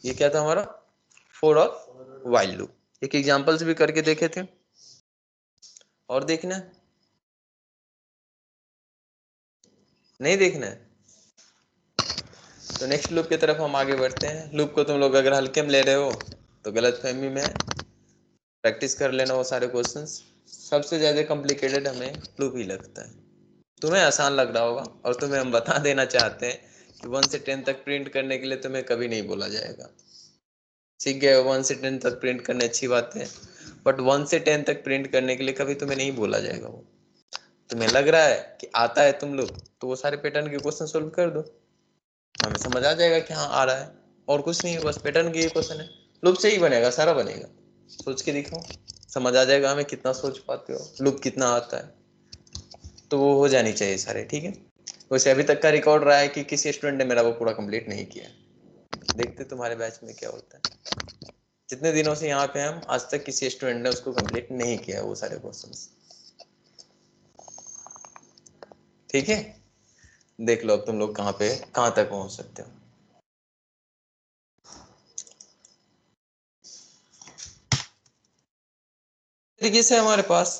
ये क्या था हमारा फोर और वाइल लूप। एक एग्जांपल्स भी करके देखे थे, और देखना है? नहीं देखना है? तो नेक्स्ट लूप की तरफ हम आगे बढ़ते हैं। लूप को तुम लोग अगर हल्के में ले रहे हो तो गलत फहमी में प्रैक्टिस कर लेना वो सारे क्वेश्चंस। सबसे ज्यादा कॉम्प्लिकेटेड हमें लूप ही लगता है। तुम्हें आसान लग रहा होगा, और तुम्हें हम बता देना चाहते हैं कि 1 से 10 तक प्रिंट करने के लिए तुम्हें कभी नहीं बोला जाएगा। सीख गए हो 1 से 10 तक प्रिंट करने, अच्छी बात है, बट 1 से 10 तक प्रिंट करने के लिए कभी तुम्हें नहीं बोला जाएगा। वो तुम्हें लग रहा है कि आता है तुम लोग, तो वो सारे पैटर्न के क्वेश्चन सोल्व कर दो, हमें समझ आ जाएगा कि हाँ आ रहा है। और कुछ नहीं है, बस पैटर्न के क्वेश्चन है। लूप से ही बनेगा, सारा बनेगा। सोच के दिखाओ, समझ आ जाएगा हमें कितना सोच पाते हो, लूप कितना आता है। तो वो हो जानी चाहिए सारे, ठीक है। वैसे अभी तक का रिकॉर्ड रहा है कि किसी स्टूडेंट ने मेरा वो पूरा कंप्लीट नहीं किया। देखते तुम्हारे बैच में क्या होता है। जितने दिनों से यहाँ पे हम, आज तक किसी स्टूडेंट ने उसको कंप्लीट नहीं किया वो सारे क्वेश्चंस, ठीक है। देख लो अब तुम लोग कहाँ पे कहाँ तक पहुंच सकते हो। तरीके से हमारे पास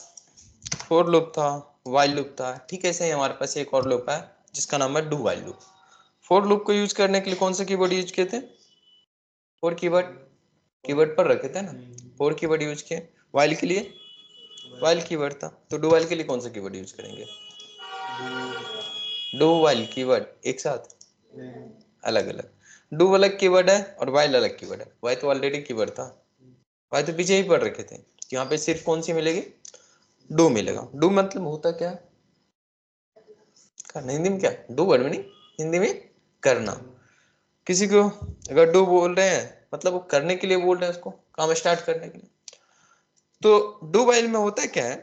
फोर लूप था, वाइल लूप था, ठीक है। ऐसे ही हमारे पास एक और लूप है जिसका नाम है do while loop. For loop को यूज करने के लिए कौन सा कीवर्ड यूज किए थे? फोर कीवर्ड, कीवर्ड पर रखे थे ना, फोर कीवर्ड यूज किए। वाइल के लिए वाइल कीवर्ड था, तो डू वाइल के लिए कौन सा कीवर्ड यूज करेंगे? डू वाइल कीवर्ड एक साथ, अलग अलग। डू अलग कीवर्ड है और वाइल अलग कीवर्ड है। वाइल तो ऑलरेडी कीवर्ड था, वाइल तो पीछे ही पढ़ रखे थे। यहाँ पे सिर्फ कौन सी मिलेगी? डू मिलेगा। डू मतलब होता क्या है? करना। हिंदी में क्या? डू वर्ड में नहीं, हिंदी में करना। किसी को अगर डू बोल रहे हैं मतलब वो करने के लिए बोल रहे हैं, उसको काम स्टार्ट करने के लिए। तो डू वाइल में होता क्या है,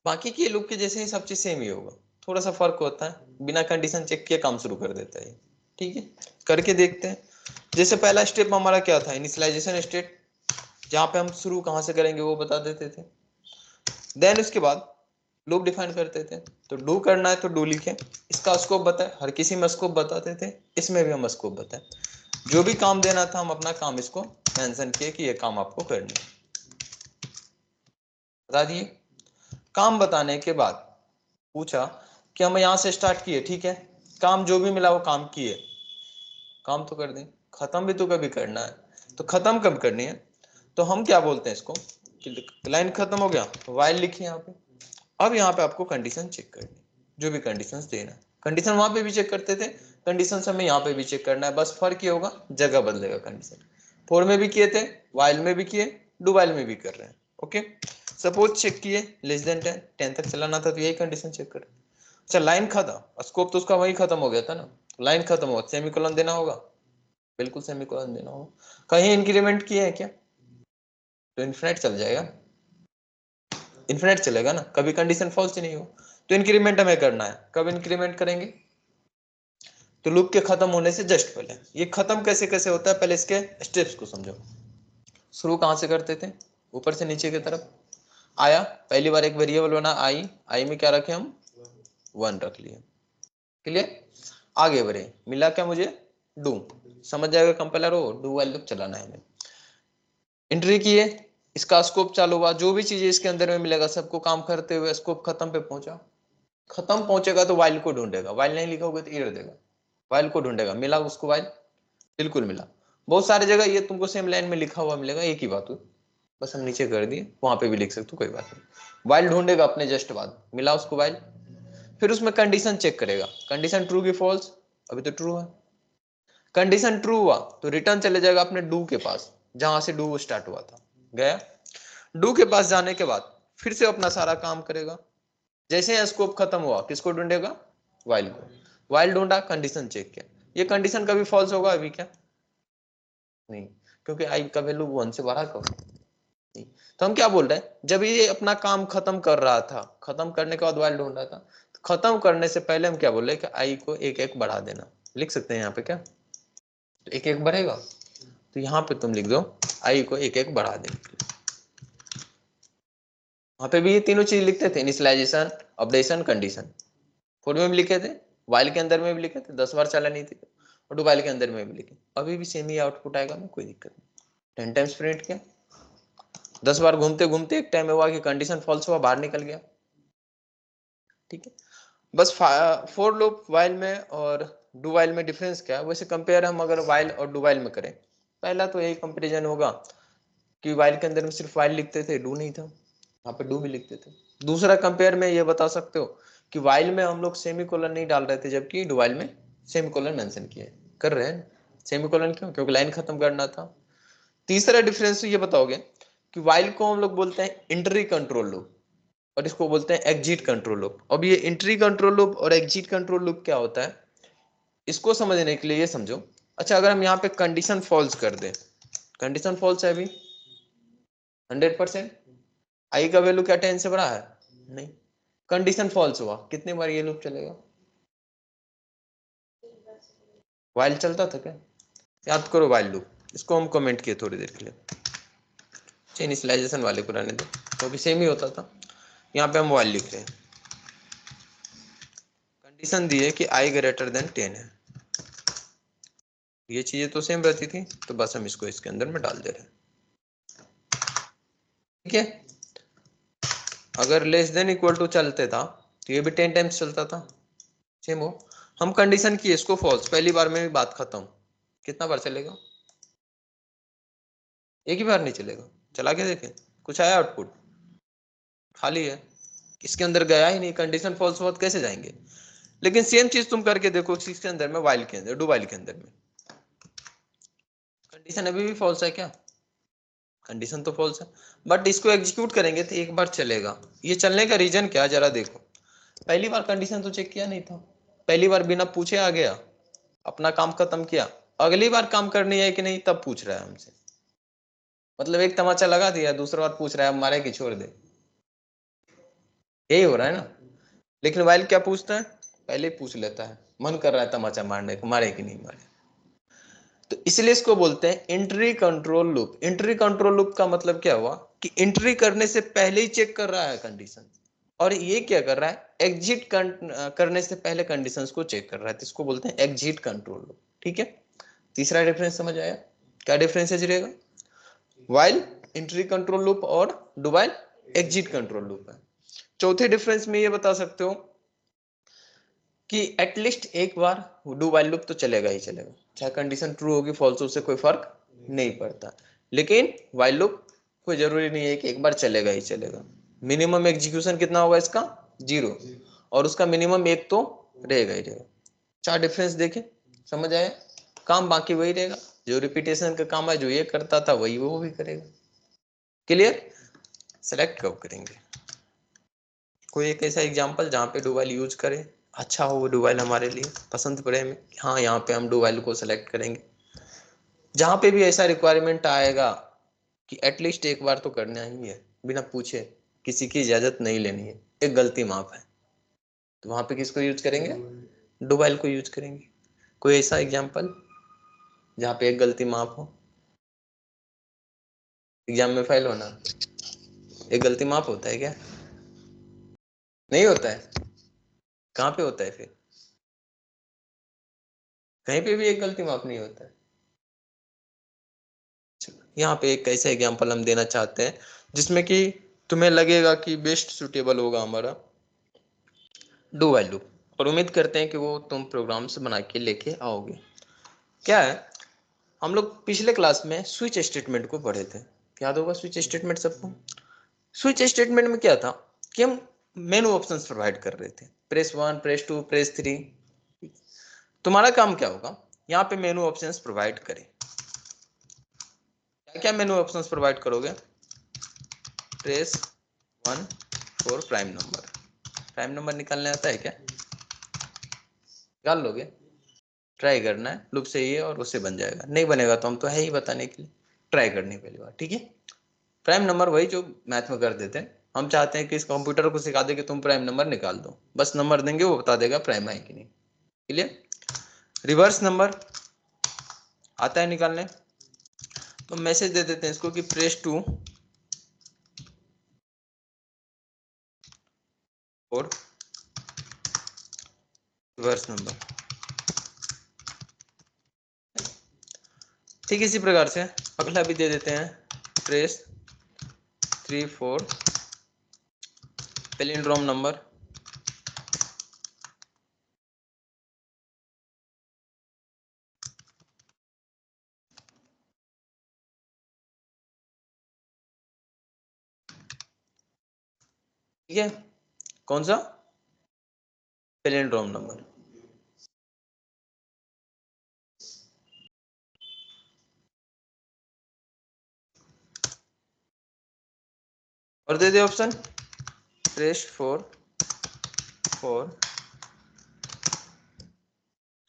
बाकी के लूप के जैसे ही सब चीज सेम ही होगा, थोड़ा सा फर्क होता है। बिना कंडीशन चेक किए काम शुरू कर देता है, ठीक है। करके देखते हैं। जैसे पहला स्टेप हमारा क्या था? इनिशियलाइजेशन स्टेट, जहां पे हम शुरू कहां से करेंगे वो बता देते थे। देन उसके बाद लूप डिफाइन करते थे। तो डू करना है तो डू लिखे, इसका स्कोप बताए, हर किसी में स्कोप बताते थे, इसमें भी हम स्कोप बताए। जो भी काम देना था हम अपना काम इसको मेंशन किए कि ये काम आपको करना है, बता दिए। काम बताने के बाद पूछा कि हम यहां से स्टार्ट किए, ठीक है। काम जो भी मिला वो काम किए, काम तो कर दें, खत्म भी तो कभी करना है। तो खत्म कब करनी है? तो हम क्या बोलते हैं इसको कि लाइन खत्म हो गया तो वाइल लिखिए यहाँ पे। अब यहाँ पे आपको कंडीशन चेक करनी, जो भी कंडीशंस देना। कंडीशन वहां पे भी चेक करते थे, कंडीशन हमें यहाँ पे भी चेक करना है, बस फर्क ये होगा जगह बदलेगा। कंडीशन फोर में भी किए थे, वाइल में भी किए, डू वाइल में भी कर रहे हैं, ओके। सपोज चेक किए लेस देन 10, 10 तक चलाना था तो यही कंडीशन चेक कर। अच्छा लाइन खत्म, स्कोप तो उसका वही खत्म हो गया था ना। लाइन खत्म हुआ, सेमीकोलन देना होगा, बिल्कुल सेमीकोलन देना होगा। कहीं इंक्रीमेंट किए हैं क्या? तो इन्फिनिट चल जाएगा, इन्फिनिट चलेगा ना, कभी कंडीशन फॉल्स ही नहीं हो। तो इंक्रीमेंट हमें करना है, कब इंक्रीमेंट करेंगे? तो लूप के खत्म होने से जस्ट पहले। ये खत्म कैसे कैसे होता है, पहले इसके स्टेप्स को समझो। शुरू कहां से करते थे? ऊपर से नीचे की तरफ आया, पहली बार एक वेरिएबल बना आई, आई में क्या रखे हम? 1 रख लिए, क्लियर। आगे बढ़े, मिला क्या मुझे? डू, समझ जाएगा कंपाइलर हो, डू वाइल लूप चलाना है हमें। एंट्री किए, इसका स्कोप चालू हुआ, जो भी चीजें इसके अंदर में मिलेगा सबको काम करते हुए स्कोप खत्म पे पहुंचा। खत्म पहुंचेगा तो वाइल को ढूंढेगा, वाइल नहीं लिखा होगा तो एरर देगा। वाइल को ढूंढेगा, मिला उसको वाइल? बिल्कुल मिला। बहुत सारी जगह ये तुमको सेम लाइन में लिखा हुआ मिलेगा, एक ही बात हुई, बस हम नीचे कर दिए, वहां पे भी लिख सकते हो, कोई बात नहीं। वाइल ढूंढेगा अपने जस्ट बाद, मिला उसको वाइल, फिर उसमें कंडीशन चेक करेगा, कंडीशन ट्रू की फॉल्स, अभी तो ट्रू है। कंडीशन ट्रू हुआ तो रिटर्न चले जाएगा अपने डू के पास, जहां से डू स्टार्ट हुआ था, गया। डू के पास जाने के बाद फिर से अपना सारा काम करेगा। जैसे ही स्कोप खत्म हुआ किसको ढूंढेगा? वाइल को। वाइल ढूंढा, कंडीशन चेक किया, ये कंडीशन कभी फॉल्स होगा अभी क्या? नहीं, क्योंकि आई का वैल्यू 1 से बढ़ा कब? नहीं। तो हम क्या बोल रहे हैं, जब ये अपना काम खत्म कर रहा था, खत्म करने के बाद वाइल ढूंढ रहा था, तो खत्म करने से पहले हम क्या बोल रहे हैं कि आई को एक एक बढ़ा देना। लिख सकते हैं यहाँ पे क्या? तो एक एक बढ़ेगा, तो यहाँ पे तुम लिख दो आई को एक एक बढ़ा देंगे। वहां पे भी ये तीनों चीज लिखते थे, इनिशियलाइजेशन, अपडेशन, कंडीशन। फोर में भी लिखे थे, वाइल के अंदर में भी लिखे थे, 10 बार चला नहीं थे। और डू वाइल के अंदर में भी लिखें, अभी भी सेम ही आउटपुट आएगा ना, कोई दिक्कत नहीं। 10 टाइम्स प्रिंट किया, 10 बार घूमते घूमते एक टाइम में हुआ कि कंडीशन फॉल्स हुआ, बाहर निकल गया, ठीक है। बस फॉर लूप वाइल में और डू वाइल में डिफरेंस क्या है, वैसे कंपेयर हम अगर वाइल और डू वाइल में करें, पहला तो यही कंपेरिजन होगा कि वाइल के अंदर में सिर्फ वाइल लिखते थे, डू नहीं था, यहाँ पे डू भी लिखते थे। दूसरा कंपेयर में ये बता सकते हो कि वाइल में हम लोग सेमीकोलन नहीं डाल रहे थे, जबकि डू वाइल में सेमीकोलन मेंशन किए कर रहे हैं। सेमीकोलन क्यों? क्योंकि लाइन खत्म करना था। तीसरा डिफरेंस ये बताओगे कि वाइल को हम लोग बोलते हैं इंट्री कंट्रोल लूप और इसको बोलते हैं एग्जिट कंट्रोल लूप। अब ये इंट्री कंट्रोल लूप और एग्जिट कंट्रोल लूप क्या होता है, इसको समझने के लिए ये समझो। अच्छा, अगर हम यहाँ पे कंडीशन फॉल्स कर दें, कंडीशन फॉल्स है अभी 100%, आई का वैल्यू क्या 10 से बड़ा है? नहीं। कंडीशन फॉल्स हुआ, कितने बार ये लूप चलेगा? वाइल चलता था क्या? याद करो वाइल लूप, इसको हम कमेंट किए थोड़ी देर के लिए, इनिशियलाइजेशन वाले को रहने दो, तो भी सेम ही होता था। यहाँ पे हम वाइल लिख रहे हैं, कंडीशन दी है कि आई ग्रेटर देन 10 है, ये चीजें तो सेम रहती थी, तो बस हम इसको इसके अंदर में डाल दे रहे हैं, ठीक है। अगर लेस देन इक्वल टू चलते था तो ये भी 10 टाइम्स चलता था, सेम हो। हम कंडीशन की इसको फॉल्स, पहली बार में भी बात खत्म, कितना बार चलेगा? एक ही बार नहीं चलेगा, चला के देखें, कुछ आया आउटपुट? खाली है, इसके अंदर गया ही नहीं, कंडीशन फॉल्स हुआ तो कैसे जाएंगे? लेकिन सेम चीज तुम करके देखो किसके अंदर में, वाइल के अंदर, डू वाइल के अंदर में, कंडीशन अभी भी फॉल्स है क्या? कंडीशन तो फॉल्स है, बट इसको एग्जीक्यूट करेंगे तो एक बार चलेगा। ये चलने का रीजन क्या, जरा देखो। पहली बार कंडीशन तो चेक किया नहीं था, पहली बार बिना पूछे आ गया, अपना काम खत्म किया, अगली बार काम करनी है कि नहीं तब पूछ रहा है हमसे, मतलब एक तमाचा लगा दिया, दूसरा बार पूछ रहा है अब मारे कि छोड़ दे, यही हो रहा है ना। लेकिन वाइल क्या पूछता है, पहले पूछ लेता है, मन कर रहा है तमाचा मारने को, मारे कि नहीं मारे। तो इसलिए इसको बोलते हैं entry control loop. Entry control loop का मतलब क्या हुआ कि एंट्री करने से पहले ही चेक कर रहा है कंडीशन, और ये क्या कर रहा है, एग्जिट करने से पहले कंडीशंस को चेक कर रहा है, तो इसको बोलते हैं एग्जिट कंट्रोल लूप, ठीक है। तीसरा डिफरेंस समझ आया? क्या डिफरेंसेस रहेगा? वाइल एंट्री कंट्रोल लूप और do while exit control loop है। चौथे डिफरेंस में ये बता सकते हो कि एटलीस्ट एक बार डू वाइल लूप तो चलेगा ही चलेगा, चाहे कंडीशन ट्रू होगी फॉल्स, उससे कोई फर्क नहीं पड़ता। लेकिन वाइल लूप कोई जरूरी नहीं है कि एक बार चलेगा ही चलेगा, मिनिमम एग्जीक्यूशन कितना होगा इसका? 0, और उसका मिनिमम 1 तो रहेगा ही रहेगा। 4 डिफरेंस देखे, समझ आया? काम बाकी वही रहेगा, जो रिपीटेशन का काम है, जो ये करता था वही वो भी करेगा। क्लियर? सेलेक्ट कब करेंगे? कोई एक ऐसा एग्जांपल जहाँ पे डू वाइल यूज करें, अच्छा हो वो डू वाइल हमारे लिए पसंद पड़े हमें, हाँ यहाँ पे हम डू वाइल को सेलेक्ट करेंगे। जहाँ पे भी ऐसा रिक्वायरमेंट आएगा कि एटलीस्ट एक बार तो करना ही है, बिना पूछे, किसी की इजाजत नहीं लेनी है, एक गलती माफ है, तो वहां पे किसको यूज करेंगे? डू वाइल को यूज करेंगे। कोई ऐसा एग्जाम्पल जहाँ पे एक गलती माफ हो? एग्जाम में फेल होना एक गलती माफ होता है क्या? नहीं होता है। कहाँ पे होता है फिर? कहीं पे भी एक गलती माफ नहीं होता है। यहाँ पे एक ऐसा एग्जाम्पल हम देना चाहते हैं जिसमें कि तुम्हें लगेगा कि बेस्ट सुटेबल होगा हमारा डू वाइल लूप, और उम्मीद करते हैं कि वो तुम प्रोग्राम से बना के लेके आओगे। क्या है, हम लोग पिछले क्लास में स्विच स्टेटमेंट को पढ़े थे, याद होगा स्विच स्टेटमेंट सबको। स्विच स्टेटमेंट में क्या था कि हम मेनू ऑप्शंस प्रोवाइड कर रहे थे, प्रेस 1, प्रेस 2, प्रेस 3। तुम्हारा काम क्या होगा, यहाँ पे मेनू ऑप्शंस प्रोवाइड करें। क्या क्या मेनू ऑप्शंस प्रोवाइड करोगे? Press 1 for prime number. Prime number निकालने आता है क्या? निकाल लोगे? ट्राई करना है, लूप से ये और उससे बन जाएगा, नहीं बनेगा तो हम तो है ही बताने के लिए, ट्राई करनी पहली बार, ठीक है। प्राइम नंबर वही जो मैथ में कर देते हैं, हम चाहते हैं कि इस कंप्यूटर को सिखा दे कि तुम प्राइम नंबर निकाल दो, बस नंबर देंगे वो बता देगा प्राइम है कि नहीं। क्लियर? रिवर्स नंबर आता है निकालने, तो मैसेज दे देते हैं इसको कि प्रेस 2 और रिवर्स नंबर। ठीक इसी प्रकार से अगला भी दे देते हैं, ट्रेस 3-4 पैलिंड्रोम नंबर। ठीक है, कौन सा? Palindrome number. और दे दे ऑप्शन, ट्रेस 4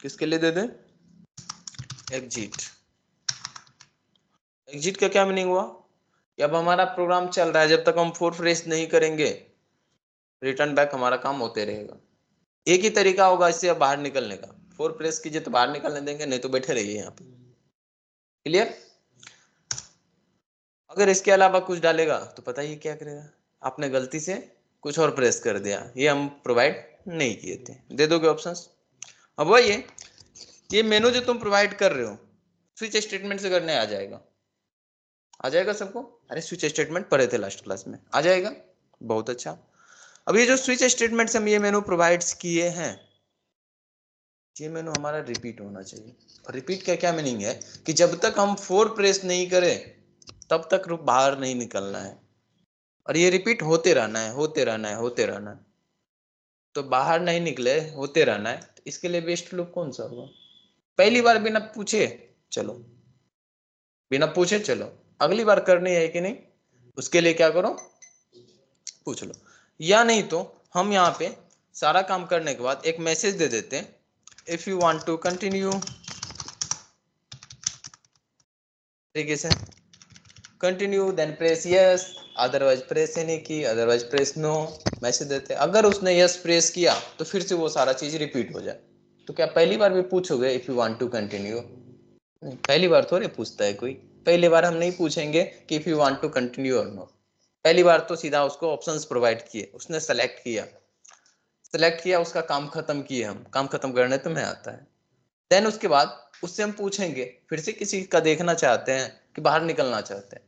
किसके लिए दे दे? एग्जिट। एग्जिट का क्या मीनिंग हुआ? कि अब हमारा प्रोग्राम चल रहा है, जब तक हम 4 प्रेस नहीं करेंगे रिटर्न बैक हमारा काम होते रहेगा। एक ही तरीका होगा इससे अब बाहर निकलने का, 4 प्रेस कीजिए तो बाहर निकलने देंगे, नहीं तो बैठे रहिए यहाँ पे। क्लियर? अगर इसके अलावा कुछ डालेगा तो पता ही क्या करेगा, आपने गलती से कुछ और प्रेस कर दिया, ये हम प्रोवाइड नहीं किए थे। दे दोगे ऑप्शंस? अब वही है, ये मेनू जो तुम प्रोवाइड कर रहे हो स्विच स्टेटमेंट से करने आ जाएगा। आ जाएगा सबको? अरे स्विच स्टेटमेंट पढ़े थे लास्ट क्लास में, आ जाएगा। बहुत अच्छा। अब ये जो स्विच स्टेटमेंट से हम ये मेनू प्रोवाइड्स किए हैं, ये मेनू हमारा रिपीट होना चाहिए। और रिपीट का क्या मीनिंग है कि जब तक हम 4 प्रेस नहीं करें तब तक बाहर नहीं निकलना है, और ये रिपीट होते रहना है, होते रहना है, होते रहना है। तो बाहर नहीं निकले, होते रहना है, तो इसके लिए बेस्ट लूप कौन सा होगा? पहली बार बिना पूछे चलो, बिना पूछे चलो, अगली बार करनी है कि नहीं उसके लिए क्या करो, पूछ लो। या नहीं तो हम यहाँ पे सारा काम करने के बाद एक मैसेज दे देते हैं, if you want to continue, तरीके से continue then press yes, otherwise press any key, otherwise press no, message देते हैं। अगर उसने यस प्रेस किया तो फिर से वो सारा चीज रिपीट हो जाए। तो क्या पहली बार भी पूछोगे if you want to continue? पहली बार थोड़े पूछता है कोई, पहली बार हम नहीं पूछेंगे कि if you want to continue और नो। पहली बार तो सीधा उसको ऑप्शंस प्रोवाइड किए, उसने सेलेक्ट किया, सेलेक्ट किया, उसका काम खत्म किए, हम काम खत्म करने तुम्हें आता है। देन उसके बाद उससे हम पूछेंगे, फिर से किसी का देखना चाहते हैं कि बाहर निकलना चाहते हैं,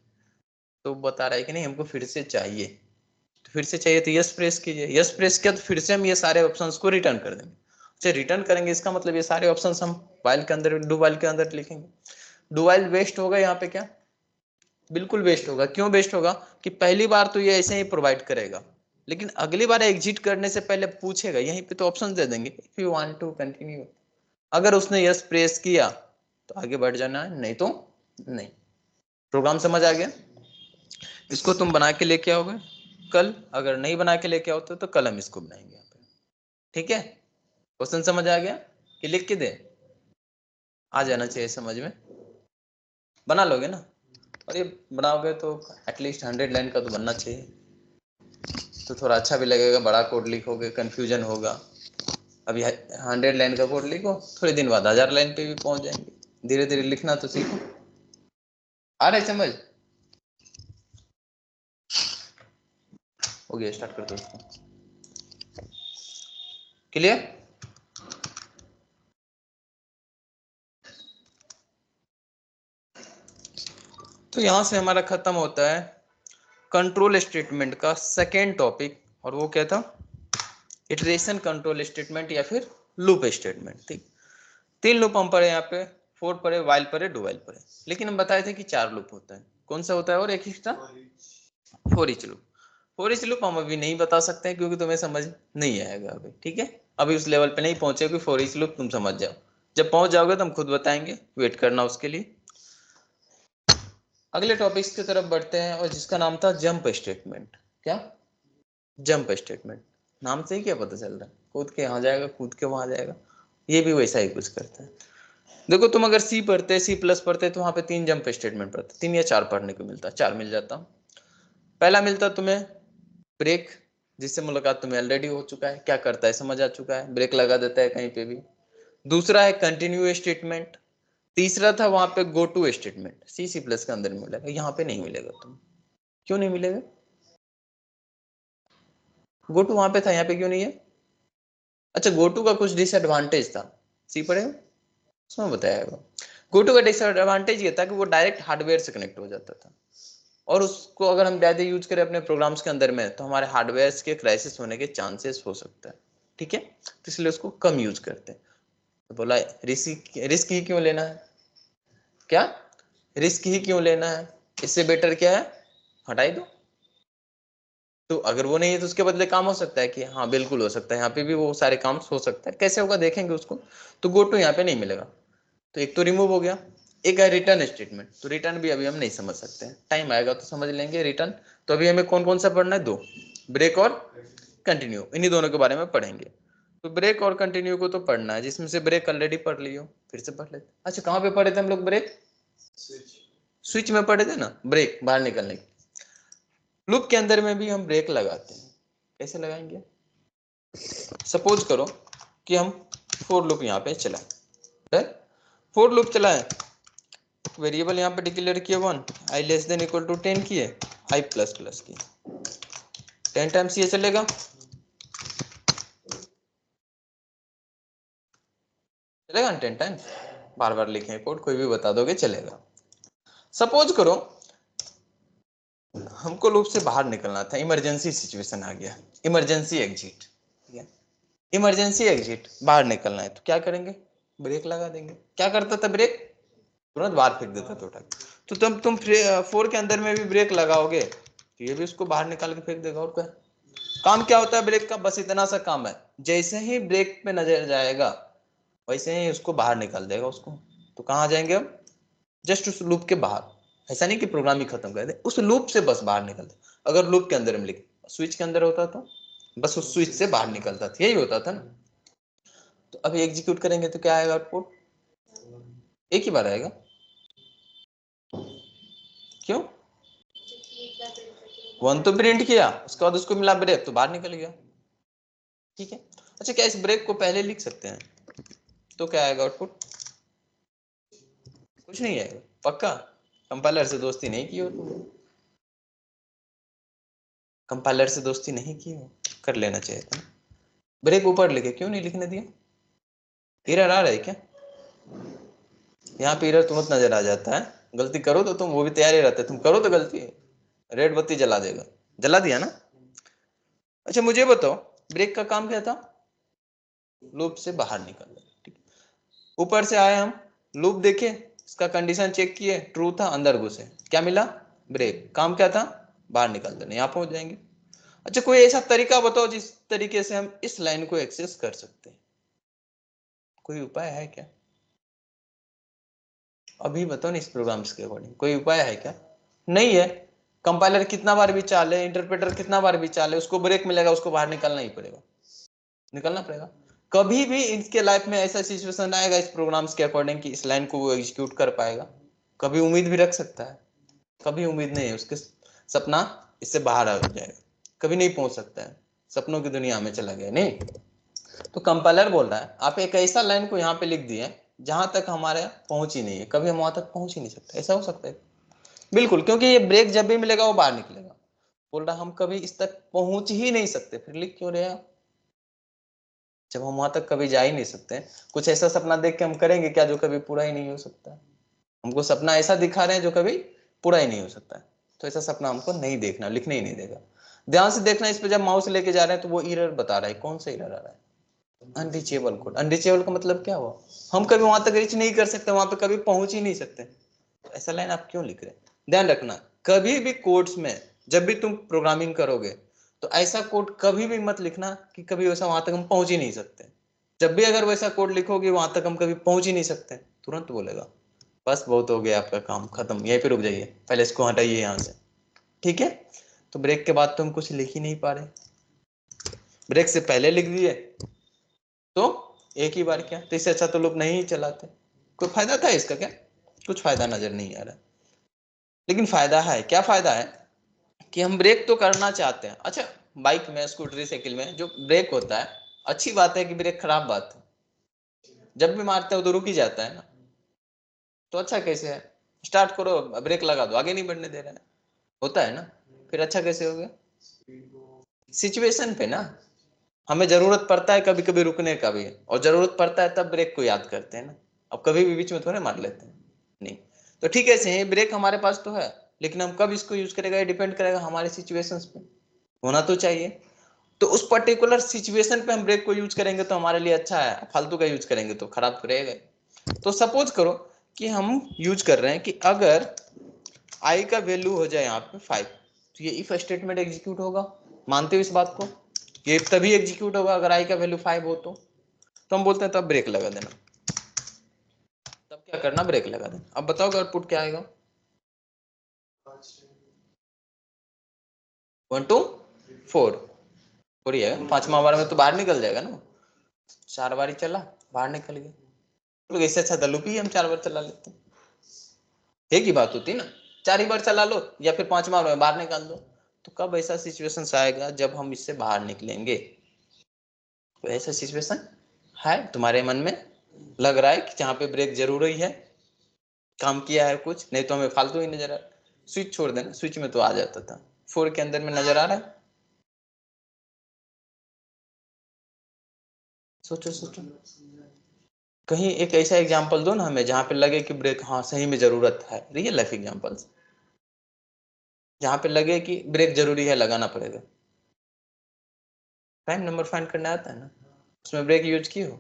तो बता रहा है कि नहीं हमको फिर से चाहिए, तो फिर से चाहिए तो यस प्रेस कीजिए, यस प्रेस किया तो फिर से हम ये सारे ऑप्शंस को रिटर्न कर देंगे। अच्छा, रिटर्न करेंगे इसका मतलब ये सारे ऑप्शंस हम वाइल के अंदर, डू वाइल के अंदर लिखेंगे। डू वाइल वेस्ट होगा यहाँ पे क्या? बिल्कुल वेस्ट होगा। क्यों वेस्ट होगा? कि पहली बार तो ये ऐसे ही प्रोवाइड करेगा, लेकिन अगली बार एग्जिट करने से पहले पूछेगा, यहीं पे तो ऑप्शन दे देंगे if you want to continue. अगर उसने यस प्रेस किया तो आगे बढ़ जाना है, नहीं तो नहीं। प्रोग्राम समझ आ गया? इसको तुम बना के लेके आओगे कल, अगर नहीं बना के लेके आओ तो कल हम इसको बनाएंगे यहाँ पे। ठीक है, क्वेश्चन समझ आ गया कि लिख के दे? आ जाना चाहिए समझ में, बना लोगे ना? और ये बनाओगे तो एटलीस्ट 100 लाइन का तो बनना चाहिए, तो थोड़ा अच्छा भी लगेगा। बड़ा कोड लिखोगे कंफ्यूजन होगा। अभी 100 लाइन का कोड लिखो, थोड़े दिन बाद 1000 लाइन पे भी पहुंच जाएंगे। धीरे धीरे लिखना तो सीखो। आ रहे समझ? हो गया, स्टार्ट कर दो उसको। क्लियर? तो यहां से हमारा खत्म होता है कंट्रोल स्टेटमेंट का सेकेंड टॉपिक, और वो क्या था? इटरेशन कंट्रोल स्टेटमेंट या फिर लूप स्टेटमेंट। ठीक, 3 लूप हम पढ़े यहाँ पे, फोर पढ़े, वाइल पढ़े, डू वाइल पढ़े। लेकिन हम बताए थे कि 4 लूप होता है। कौन सा होता है? और एक extra, four etch loop. Four etch loop हम अभी नहीं बता सकते हैं क्योंकि तुम्हें समझ नहीं आएगा अभी। ठीक है, अभी उस लेवल पे नहीं पहुंचे कि फोर इच लूप तुम समझ जाओ। जब पहुंच जाओगे तो हम खुद बताएंगे, वेट करना उसके लिए। अगले टॉपिक्स की तरफ बढ़ते हैं, और जिसका नाम था जंप स्टेटमेंट। क्या? Jump statement. नाम से ही क्या पता चल रहा है? कूद के यहाँ जाएगा, कूद के वहां जाएगा। ये भी वैसा ही कुछ करता है। देखो, तुम अगर सी पढ़ते, सी प्लस पढ़ते, तो वहां पे 3 जंप स्टेटमेंट पढ़ते, 3 या 4 पढ़ने को मिलता, 4 मिल जाता। पहला मिलता तुम्हें ब्रेक, जिससे मुलाकात तुम्हें ऑलरेडी हो चुका है, क्या करता है समझ आ चुका है, ब्रेक लगा देता है कहीं पे भी। दूसरा है कंटिन्यू स्टेटमेंट। तीसरा था वहां पे go to statement, C C plus के अंदर मिलेगा, यहाँ पे नहीं मिलेगा तुम। क्यों नहीं मिलेगा? गो टू वहां पे था, यहाँ पे क्यों नहीं है? अच्छा, गो टू का कुछ डिसएडवांटेज था, सी पढ़े उसमें बताया। गो टू का डिसएडवांटेज ये था कि वो डायरेक्ट हार्डवेयर से कनेक्ट हो जाता था, और उसको अगर हम ज्यादा यूज करें अपने प्रोग्राम्स के अंदर में तो हमारे हार्डवेयर के क्राइसिस होने के चांसेस हो सकता है, ठीक है, तो इसलिए उसको कम यूज करते हैं। तो बोला रिस्क ही क्यों लेना है, क्या रिस्क ही क्यों लेना है, इससे बेटर क्या है हटाई दो। तो अगर वो नहीं है तो उसके बदले काम हो सकता है कि हाँ बिल्कुल हो सकता है, यहाँ पे भी वो सारे काम हो सकता है, कैसे होगा देखेंगे उसको। तो गो टू यहाँ पे नहीं मिलेगा, तो एक तो रिमूव हो गया। एक है रिटर्न स्टेटमेंट, तो रिटर्न भी अभी हम नहीं समझ सकते हैं, टाइम आएगा तो समझ लेंगे रिटर्न। तो अभी हमें कौन कौन सा पढ़ना है, दो, ब्रेक और कंटिन्यू, इन्हीं दोनों के बारे में पढ़ेंगे। तो ब्रेक और कंटिन्यू को तो पढ़ना है, जिसमें से ब्रेक ऑलरेडी पढ़ लियो, फिर से पढ़ लेते। अच्छा कहाँ पे पढ़े थे हम लोग ब्रेक, स्विच में पढ़े थे ना, ब्रेक बाहर निकलने की। लूप के अंदर में भी हम ब्रेक लगाते हैं, कैसे लगाएंगे, सपोज करो कि हम फोर लूप यहाँ पे चलाए, फोर लूप चलाए, वेरिएबल यहाँ पे डिक्लेयर किया 1, I less than equal to 10 किए, आई प्लस प्लस किए, 10 टाइम्स ये चलेगा, चलेगा ना 10 टाइम्स, बार बार लिखें कोड, कोई भी बता दोगे चलेगा। सपोज करो हमको लूप से बाहर निकलना था, इमरजेंसी सिचुएशन आ गया, इमरजेंसी एग्जिट, ठीक है, इमरजेंसी एग्जिट, बाहर निकलना है तो क्या करेंगे, ब्रेक लगा देंगे। क्या करता था ब्रेक, तुरंत बाहर फेंक देता था उठा के। तो तुम फोर के अंदर में भी ब्रेक लगाओगे तो ये भी उसको बाहर निकाल के फेंक देगा। और क्या काम क्या होता है ब्रेक का, बस इतना सा काम है, जैसे ही ब्रेक पे नजर जाएगा वैसे ही उसको बाहर निकाल देगा उसको। तो कहाँ जाएंगे हम, जस्ट उस लूप के बाहर, ऐसा नहीं कि प्रोग्राम ही खत्म कर दे, उस लूप से बस बाहर निकल दे। अगर लूप के अंदर में लिख स्विच के अंदर होता तो बस उस स्विच से बाहर निकलता था, यही होता था ना। तो अभी एग्जीक्यूट करेंगे तो क्या आएगा आउटपुट, एक ही बार आएगा, क्यों, वन तो प्रिंट किया, उसके बाद उसको मिला ब्रेक तो बाहर निकल गया, ठीक है। अच्छा क्या इस ब्रेक को पहले लिख सकते हैं, तो क्या आएगा आउटपुट, कुछ नहीं आएगा, पक्का, कंपाइलर से दोस्ती नहीं की हो तुमने, कंपाइलर से दोस्ती नहीं की हो, कर लेना चाहिए था। ब्रेक ऊपर लिखे, क्यों नहीं लिखने दिया, एरर आ रहा है क्या, यहाँ पे एरर तुरंत नजर आ जाता है, गलती करो तो तुम वो भी तैयार ही रहते, तुम करो तो गलती है रेड बत्ती जला देगा, जला दिया ना। अच्छा मुझे बताओ ब्रेक का काम क्या था, लूप से बाहर निकलना, ठीक, ऊपर से आए हम, लूप देखे, इसका कंडीशन चेक किए, ट्रू था, अंदर घुसे, क्या मिला, ब्रेक, काम क्या था, बाहर निकाल देना, यहाँ पहुंच जाएंगे। अच्छा कोई ऐसा तरीका बताओ जिस तरीके से हम इस लाइन को एक्सेस कर सकते हैं, कोई उपाय है क्या, अभी बताओ ना, इस प्रोग्राम्स के अकॉर्डिंग कोई उपाय है क्या, नहीं है। कंपाइलर कितना बार भी चाले, इंटरप्रेटर कितना बार भी चाले, उसको ब्रेक मिलेगा, उसको बाहर निकलना ही पड़ेगा, निकलना पड़ेगा। कभी भी इनके लाइफ में ऐसा सिचुएशन आएगा इस प्रोग्राम्स के अकॉर्डिंग कि इस लाइन को वो एग्जीक्यूट कर पाएगा, कभी उम्मीद भी रख सकता है, कभी उम्मीद नहीं है, उसके सपना इससे बाहर आ जाएगा, कभी नहीं पहुंच सकता है, सपनों की दुनिया में चला गया नहीं। तो कंपाइलर बोल रहा है आप एक ऐसा लाइन को यहाँ पे लिख दिए जहां तक हमारे पहुंच ही नहीं है, कभी हम वहां तक पहुंच ही नहीं सकते, ऐसा हो सकता है, बिल्कुल, क्योंकि ये ब्रेक जब भी मिलेगा वो बाहर निकलेगा। बोल रहा हम कभी इस तक पहुंच ही नहीं सकते, फिर लिख क्यों रहे हैं, जब हम वहां तक कभी जा ही नहीं सकते, कुछ ऐसा सपना देख के हम करेंगे क्या जो कभी पूरा ही नहीं हो सकता, हमको सपना ऐसा दिखा रहे हैं जो कभी पूरा ही नहीं हो सकता है, तो ऐसा सपना हमको नहीं देखना, लिखने ही नहीं देगा। ध्यान से देखना, इस पे जब माउस लेके जा रहे हैं तो वो एरर बता रहा है, कौन सा एरर आ रहा है, अनरीचेबल कोड। अनरीचेबल का मतलब क्या हुआ, हम कभी वहां तक रीच नहीं कर सकते, वहां पे कभी पहुंच ही नहीं सकते, तो ऐसा लाइन आप क्यों लिख रहे हैं। ध्यान रखना कभी भी कोड्स में जब भी तुम प्रोग्रामिंग करोगे तो ऐसा कोड कभी भी मत लिखना कि कभी वैसा वहां तक हम पहुंच ही नहीं सकते। जब भी अगर वैसा कोड लिखोगे वहां तक हम कभी पहुंच ही नहीं सकते, तुरंत बोलेगा बस बहुत हो गया आपका काम खत्म, यहीं पे रुक जाइए, पहले इसको हटाइए यहाँ से, ठीक है। तो ब्रेक के बाद तो हम कुछ लिख ही नहीं पा रहे, ब्रेक से पहले लिख दिए तो एक ही बार क्या, तो इससे अच्छा तो लोग नहीं ही चलाते। कोई फायदा था इसका क्या, कुछ फायदा नजर नहीं आ रहा, लेकिन फायदा है, क्या फायदा है कि हम ब्रेक तो करना चाहते हैं। अच्छा बाइक में, स्कूटरी, साइकिल में जो ब्रेक होता है, अच्छी बात है कि ब्रेक, खराब बात है जब भी मारते हो तो रुक ही जाता है ना, तो अच्छा कैसे है, स्टार्ट करो ब्रेक लगा दो, आगे नहीं बढ़ने दे रहा है, होता है ना, फिर अच्छा कैसे हो गया, सिचुएशन पे ना, हमें जरूरत पड़ता है कभी कभी रुकने का भी, और जरूरत पड़ता है तब ब्रेक को याद करते हैं ना, अब कभी भी बीच में थोड़े मार लेते हैं, नहीं। तो ठीक है, सही ब्रेक हमारे पास तो है, लेकिन हम कब इसको यूज करेगा ये डिपेंड करेगा हमारे सिचुएशंस पे, होना तो चाहिए। तो उस पर्टिकुलर सिचुएशन पे हम ब्रेक को यूज करेंगे तो हमारे लिए अच्छा है, फालतू का यूज करेंगे तो खराब तो रहेगा। तो सपोज करो कि हम यूज कर रहे हैं कि अगर आई का वैल्यू हो जाए यहाँ पे 5, तो ये इफ स्टेटमेंट एग्जीक्यूट होगा। मानते हो इस बात को? ये तभी एग्जीक्यूट होगा अगर आई का वैल्यू 5 हो तो हम बोलते हैं तब ब्रेक लगा देना। तब क्या करना? ब्रेक लगा देना। अब बताओ आउटपुट क्या आएगा? 1 2 4 4 है। 5वां बार में तो बाहर निकल जाएगा ना, 4 बार ही चला बाहर निकल गया। तो इससे अच्छा दलूपी हम 4 बार चला लेते हैं। एक ही बात होती है ना, 4 ही बार चला लो या फिर 5वां बार में बाहर निकाल दो। तो कब ऐसा सिचुएशन आएगा? जब हम इससे बाहर निकलेंगे। तो ऐसा सिचुएशन है तुम्हारे मन में? लग रहा है कि जहाँ पे ब्रेक जरूरी है, काम किया है कुछ, नहीं तो हमें फालतू ही नजर आ रहा है। स्विच छोड़ देना, स्विच में तो आ जाता था। 4 के अंदर में नजर आ रहा है? सोचो सोचो, कहीं एक ऐसा एग्जांपल दो ना हमें जहाँ पे लगे कि ब्रेक हाँ सही में जरूरत है, रियल लाइफ एग्जांपल्स जहाँ पे लगे कि ब्रेक जरूरी है, लगाना पड़ेगा। प्राइम नंबर फाइंड करना आता है ना, उसमें ब्रेक यूज की हो?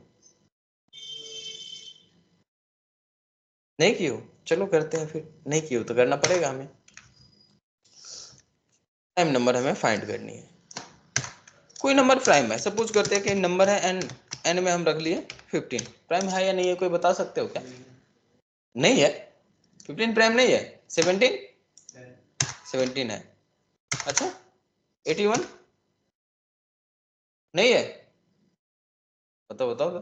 नहीं की हो? चलो करते हैं फिर। नहीं की हो तो करना पड़ेगा हमें। प्राइम नंबर हमें फाइंड करनी है। कोई नंबर प्राइम है, सपोज करते हैं कि नंबर है एन, एन में हम रख लिए 15। प्राइम है या नहीं है कोई बता सकते हो क्या? नहीं है। 15 प्राइम नहीं है। 17 17 है। अच्छा 81 नहीं है। बताओ बताओ तो।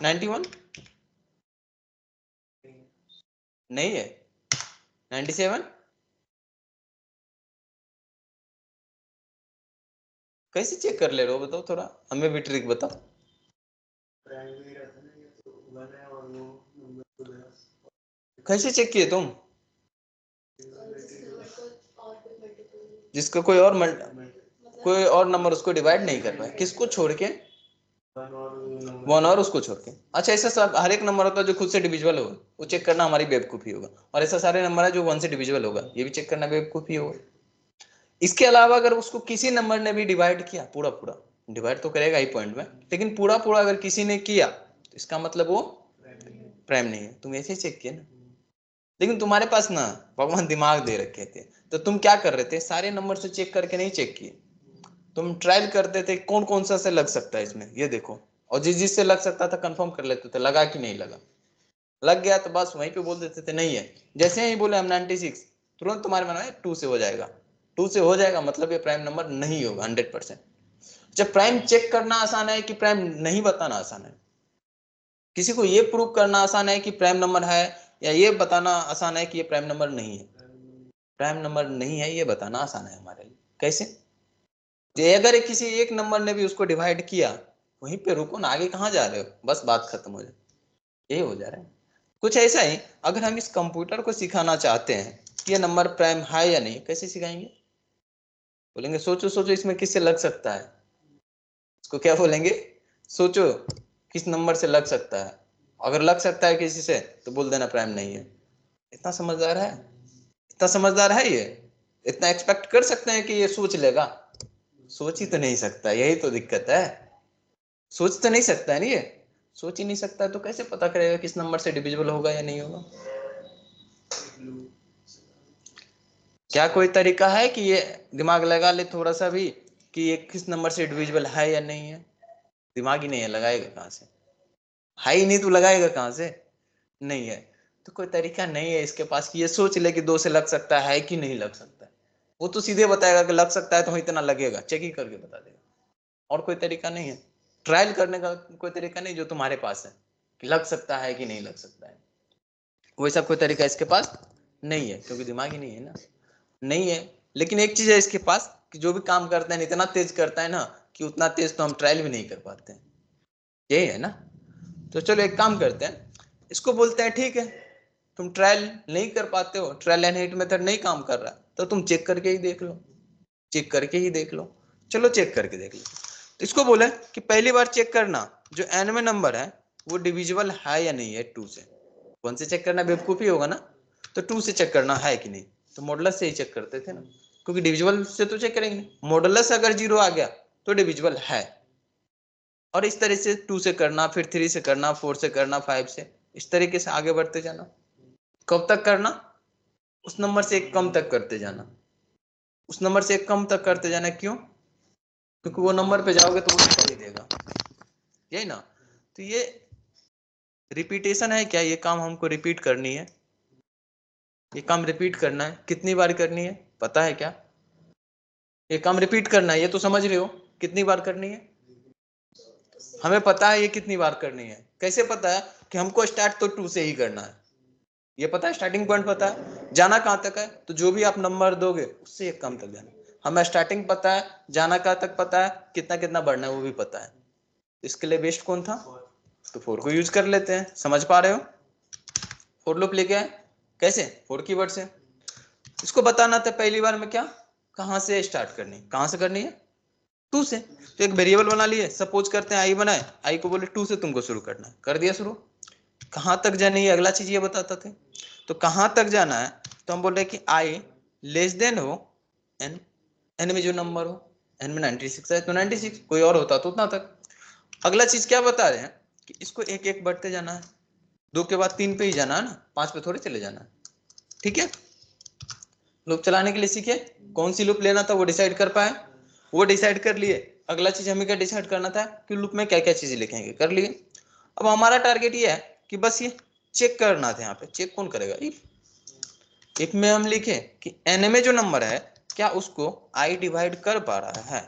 91 नहीं है। 97 कैसे चेक कर ले रहे हो? बताओ थोड़ा हमें भी ट्रिक बताओ। कैसे चेक किए तुम? जिसका कोई और नंबर उसको डिवाइड नहीं कर पाए, किसको छोड़ के? 1 और उसको छोड़ के। अच्छा ऐसा सब हर एक नंबर होता है जो खुद से डिविजिबल होगा, वो चेक करना हमारी बेवकूफी होगा। और ऐसा सारे नंबर है जो 1 से डिविजिबल होगा, ये भी चेक करना बेवकूफी होगा। इसके अलावा अगर उसको किसी नंबर ने भी डिवाइड किया, पूरा पूरा डिवाइड तो करेगा ही पॉइंट में, लेकिन पूरा पूरा अगर किसी ने किया तो इसका मतलब वो प्राइम नहीं है। तुम ऐसे ही चेक किए ना, लेकिन तुम्हारे पास ना भगवान दिमाग दे रखे थे, तो तुम क्या कर रहे थे? सारे नंबर से चेक करके नहीं चेक किए, तुम ट्रायल करते थे कौन कौन सा से लग सकता है इसमें, ये देखो। और जिस जिससे लग सकता था कंफर्म कर लेते थे, लगा कि नहीं लगा। लग गया तो बस वहीं पे बोल देते थे नहीं है। जैसे ही बोले हम 96, तुरंत तुम्हारे मन में 2 से हो जाएगा। 2 से हो जाएगा मतलब ये प्राइम नंबर नहीं होगा 100%। जब प्राइम चेक करना आसान है कि प्राइम नहीं बताना आसान है? किसी को ये प्रूव करना आसान है कि प्राइम नंबर है, या ये बताना आसान है कि ये प्राइम नंबर नहीं है? प्राइम नंबर नहीं है ये बताना आसान है हमारे लिए। कैसे? जे अगर किसी एक नंबर ने भी उसको डिवाइड किया, वहीं पे रुको ना, आगे कहाँ जा रहे हो? बस बात खत्म हो जाए, यही हो जा रहा है। कुछ ऐसा ही अगर हम इस कंप्यूटर को सिखाना चाहते हैं कि ये नंबर प्राइम है या नहीं, कैसे सिखाएंगे? बोलेंगे सोचो सोचो इसमें किससे लग सकता है। इसको क्या बोलेंगे? सोचो किस नंबर से लग सकता है। अगर लग सकता है किसी से तो बोल देना प्राइम नहीं है। इतना समझदार है? इतना समझदार है ये? इतना एक्सपेक्ट कर सकते हैं कि ये सोच लेगा? सोच ही तो नहीं सकता, यही तो दिक्कत है। सोच तो नहीं सकता है नहीं, ये सोच ही नहीं सकता तो कैसे पता करेगा किस नंबर से डिविजिबल होगा या नहीं होगा? क्या कोई तरीका है कि ये दिमाग लगा ले थोड़ा सा भी कि ये किस नंबर से डिविजिबल है या नहीं है? दिमाग ही नहीं है, लगाएगा कहाँ से? है ही नहीं तो लगाएगा कहाँ से? नहीं है तो कोई तरीका नहीं है इसके पास कि ये सोच ले कि 2 से लग सकता है कि नहीं लग सकता है। वो तो सीधे बताएगा कि लग सकता है तो इतना लगेगा, चेक ही करके बता देगा। और कोई तरीका नहीं है ट्रायल करने का, कोई तरीका नहीं जो तुम्हारे पास है कि लग सकता है कि नहीं लग सकता है। वैसा कोई तरीका इसके पास नहीं है, क्योंकि दिमाग ही नहीं है ना। नहीं है। लेकिन एक चीज है इसके पास कि जो भी काम करता है इतना तेज करता है ना कि उतना तेज तो हम ट्रायल भी नहीं कर पाते हैं। यही है ना। तो चलो एक काम करते हैं, इसको बोलते हैं ठीक है तुम ट्रायल नहीं कर पाते हो, ट्रायल एंड हिट मेथड नहीं काम कर रहा, तो तुम चेक करके ही देख लो। चेक करके ही देख लो। चलो चेक करके देख लो। तो इसको बोले कि पहली बार चेक करना जो एन में नंबर है वो डिविजिबल है या नहीं है 2 से। वन से चेक करना बेवकूफी होगा ना, तो टू से चेक करना है कि नहीं, तो मॉडुलस से ही चेक करते थे ना, क्योंकि डिविजिबल से तो चेक करेंगे नहीं। मॉडुलस अगर 0 आ गया तो डिविजिबल है। और इस तरह से 2 से करना, फिर 3 से करना, 4 से करना, 5 से, इस तरीके से आगे बढ़ते जाना। कब तक करना? उस नंबर से एक कम तक करते जाना, उस नंबर से एक कम तक करते जाना। क्यों? क्योंकि वो नंबर पे जाओगे तो वो ही देगा, यही ना। तो ये रिपीटेशन है क्या? ये काम हमको रिपीट करनी है, ये काम रिपीट करना है। कितनी बार करनी है पता है क्या? ये काम रिपीट करना है, ये तो समझ रहे हो। कितनी बार करनी है हमें पता है, ये कितनी बार करनी है। कैसे पता है? कि हमको स्टार्ट तो 2 से ही करना है, ये पता है, स्टार्टिंग पॉइंट पता है, जाना कहां तक है। तो जो भी आप नंबर दोगे उससे एक कम तक जाना। हमें स्टार्टिंग पता है, जाना कहां तक पता है, कितना कितना बढ़ना है वो भी पता है। इसके लिए बेस्ट कौन था? तो 4 को यूज कर लेते हैं। समझ पा रहे हो? फोर लूप लेके आए कैसे? 4 कीवर्ड से। इसको बताना था पहली बार में क्या, कहां से स्टार्ट करनी, कहां से करनी है? 2 से। तो एक वेरिएबल बना लिए, सपोज करते हैं आई बनाए, आई को बोले 2 से तुमको शुरू करना है, कर दिया शुरू। कहां तक जानी है अगला चीज ये बताता थे। तो कहां तक जाना है, तो हम बोल रहे हैं कि आई लेस देन हो एन, एन में जो नंबर हो, एन में 96 है तो 96, कोई और होता तो उतना तक। अगला चीज क्या बता रहे हैं कि इसको एक एक बढ़ते जाना है, 2 के बाद 3 पे ही जाना है ना, 5 पे थोड़े चले जाना है। ठीक है, लूप चलाने के लिए सीखे, कौन सी लूप लेना था वो डिसाइड कर पाए, वो डिसाइड कर लिए। अगला चीज हमें क्या डिसाइड करना था कि लूप में क्या क्या चीजें लिखेंगे, कर लिए। अब हमारा टारगेट ये है कि बस ये चेक करना था। यहाँ पे चेक कौन करेगा? इफ में हम लिखे कि एन में जो नंबर है क्या उसको आई डिवाइड कर पा रहा है।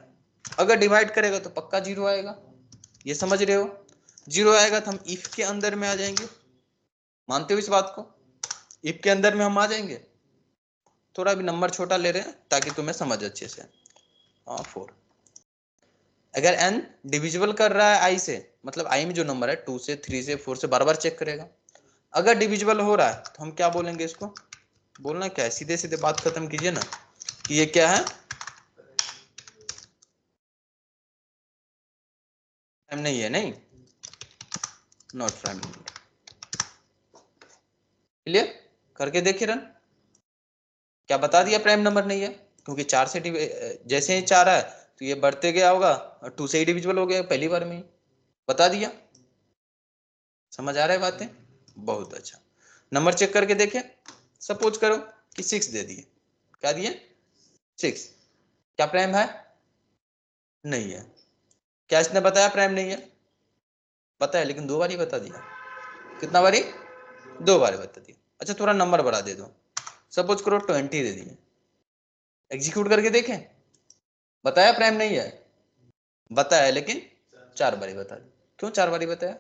अगर डिवाइड करेगा तो पक्का 0 आएगा, ये समझ रहे हो। 0 आएगा तो हम इफ के अंदर में आ जाएंगे, मानते हो इस बात को? इफ के अंदर में हम आ जाएंगे। थोड़ा भी नंबर छोटा ले रहे हैं ताकि तुम्हें समझ अच्छे से। 4, अगर n डिविजिबल कर रहा है i से, मतलब i में जो नंबर है 2 से 3 से 4 से बार बार चेक करेगा। अगर डिविजिबल हो रहा है तो हम क्या बोलेंगे इसको? बोलना क्या है, सीधे सीधे बात खत्म कीजिए ना, कि ये क्या है, प्राइम नहीं है, नहीं, नॉट प्राइम। क्लियर करके देखिए रन, क्या बता दिया? प्राइम नंबर नहीं है, क्योंकि 4 से जैसे ही 4 है तो ये बढ़ते गया होगा और 2 से ही डिविजिबल हो गया पहली बार में ही, बता दिया। समझ आ रहा है बातें? बहुत अच्छा। नंबर चेक करके देखें, सपोज करो कि 6 दे दिए। क्या दिए? 6। क्या प्राइम है? नहीं है। क्या इसने बताया प्राइम नहीं है? पता है, लेकिन 2 बार ही बता दिया। कितना बारी? 2 बार बता दिया। अच्छा थोड़ा नंबर बढ़ा दे दो, सपोज करो 20 दे दिए। एग्जीक्यूट करके देखें, बताया प्राइम नहीं है? बताया, लेकिन 4 बारी बता दिया। क्यों 4 बारी बताया?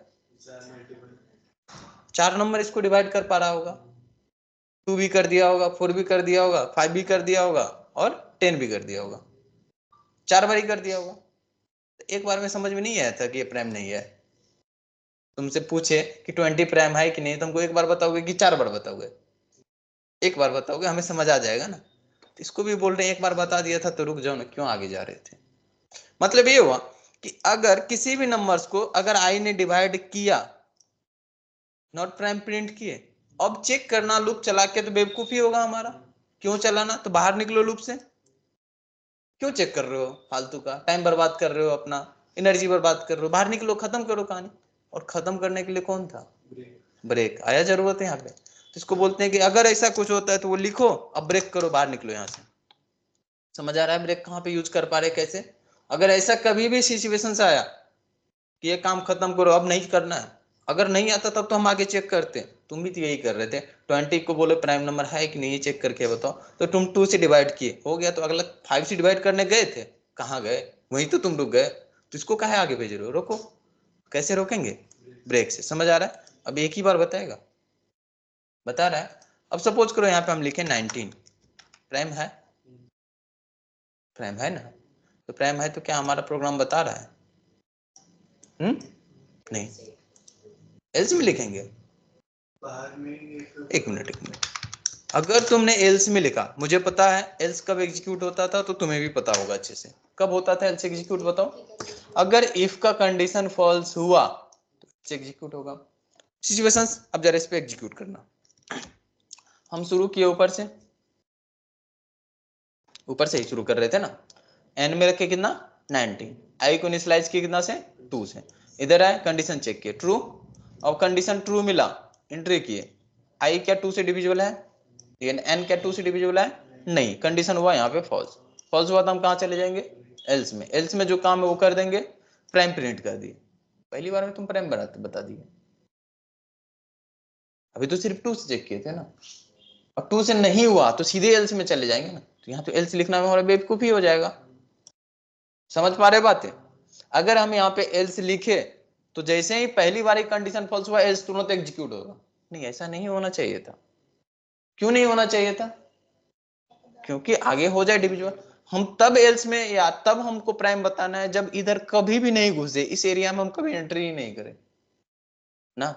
4 नंबर इसको डिवाइड कर पा रहा होगा, 2 भी कर दिया होगा, 4 भी कर दिया होगा, 5 भी कर दिया होगा और 10 भी कर दिया होगा। 4 बारी कर दिया होगा। एक बार में समझ में नहीं आया था कि ये प्राइम नहीं है। तुमसे पूछे कि 20 प्राइम है कि नहीं, तुमको एक बार बताओगे कि 4 बार बताओगे? एक बार बताओगे, हमें समझ आ जाएगा ना। तो इसको भी बोल रहे हैं एक बार बता दिया था तो रुक जाओ ना, क्यों आगे जा रहे थे। मतलब ये हुआ कि अगर किसी भी नंबर्स को अगर आई ने डिवाइड किया, नॉट प्राइम प्रिंट किए, अब चेक करना लूप चला के तो बेवकूफी होगा हमारा। क्यों चलाना? तो बाहर निकलो लूप से। क्यों चेक कर रहे हो? फालतू का टाइम बर्बाद कर रहे हो, अपना एनर्जी बर्बाद कर रहे हो। बाहर निकलो, खत्म करो कहानी। और खत्म करने के लिए कौन था? ब्रेक आया जरूरत है यहाँ पे। तो इसको बोलते हैं कि अगर ऐसा कुछ होता है तो वो लिखो, अब ब्रेक करो, बाहर निकलो यहाँ से। समझ आ रहा है ब्रेक कहाँ पे यूज कर पा रहे, कैसे? अगर ऐसा कभी भी सिचुएशन से आया कि ये काम खत्म करो, अब नहीं करना है, अगर नहीं आता तब तो हम आगे चेक करते। तुम भी तो यही कर रहे थे, 20 को बोले प्राइम नंबर है कि नहीं चेक करके बताओ, तो तुम 2 से डिवाइड किए, हो गया, तो अगला 5 से डिवाइड करने गए थे, कहाँ गए? वहीं तो तुम रुक गए। तो इसको कहे आगे भेज रहे हो? रोको। कैसे रोकेंगे? ब्रेक से। समझ आ रहा है? अब एक ही बार बताएगा, बता रहा है। अब सपोज करो यहाँ पे हम लिखे 19, प्राइम है? प्राइम है ना। तो प्राइम है तो क्या हमारा प्रोग्राम बता रहा है? नहीं, एल्स में लिखेंगे। एक मिनट, अगर तुमने एल्स में लिखा, मुझे पता है एल्स कब एग्जीक्यूट होता था, तो तुम्हें भी पता होगा अच्छे से कब होता था एल्स एग्जीक्यूट, बताओ। अगर इफ का कंडीशन फॉल्स हुआ तो एग्जीक्यूट होगा। सिचुएशंस। अब जरा इस पे एग्जीक्यूट करना। हम शुरू किए ऊपर से ही शुरू कर रहे थे ना। एन में रखे कितना 90, आई को इनिशियलाइज किया कितना से 2 से, इधर आए कंडीशन चेक किए ट्रू, और कंडीशन ट्रू मिला एंट्री किए, आई क्या 2 से डिविजिबल है, लेकिन एन क्या 2 से डिविजिबल है नहीं, कंडीशन हुआ यहाँ पे फॉल्स। फॉल्स हुआ तो हम कहाँ चले जाएंगे एल्स में। एल्स में जो काम है वो कर देंगे, प्राइम प्रिंट कर दिए। पहली बार में तुम प्राइम बता दिए, अभी तो सिर्फ 2 से चेक किए थे ना। और 2 से नहीं हुआ तो सीधे एल्स में चले जाएंगे ना, तो यहाँ तो एल्स लिखना में हमारा बेवकूफी हो जाएगा। समझ पा रहे बातें? अगर हम यहाँ पे एल्स लिखे तो जैसे ही पहली बार कंडीशन फॉल्स हुआ एल्स तुरंत एग्जीक्यूट होगा। नहीं, ऐसा नहीं होना चाहिए था। क्यों नहीं होना चाहिए था? क्योंकि आगे हो जाए डिविजिबल। हम तब एल्स में या तब हमको प्राइम बताना है जब इधर कभी भी नहीं घुसे, इस एरिया में हम कभी एंट्री ही नहीं करें ना,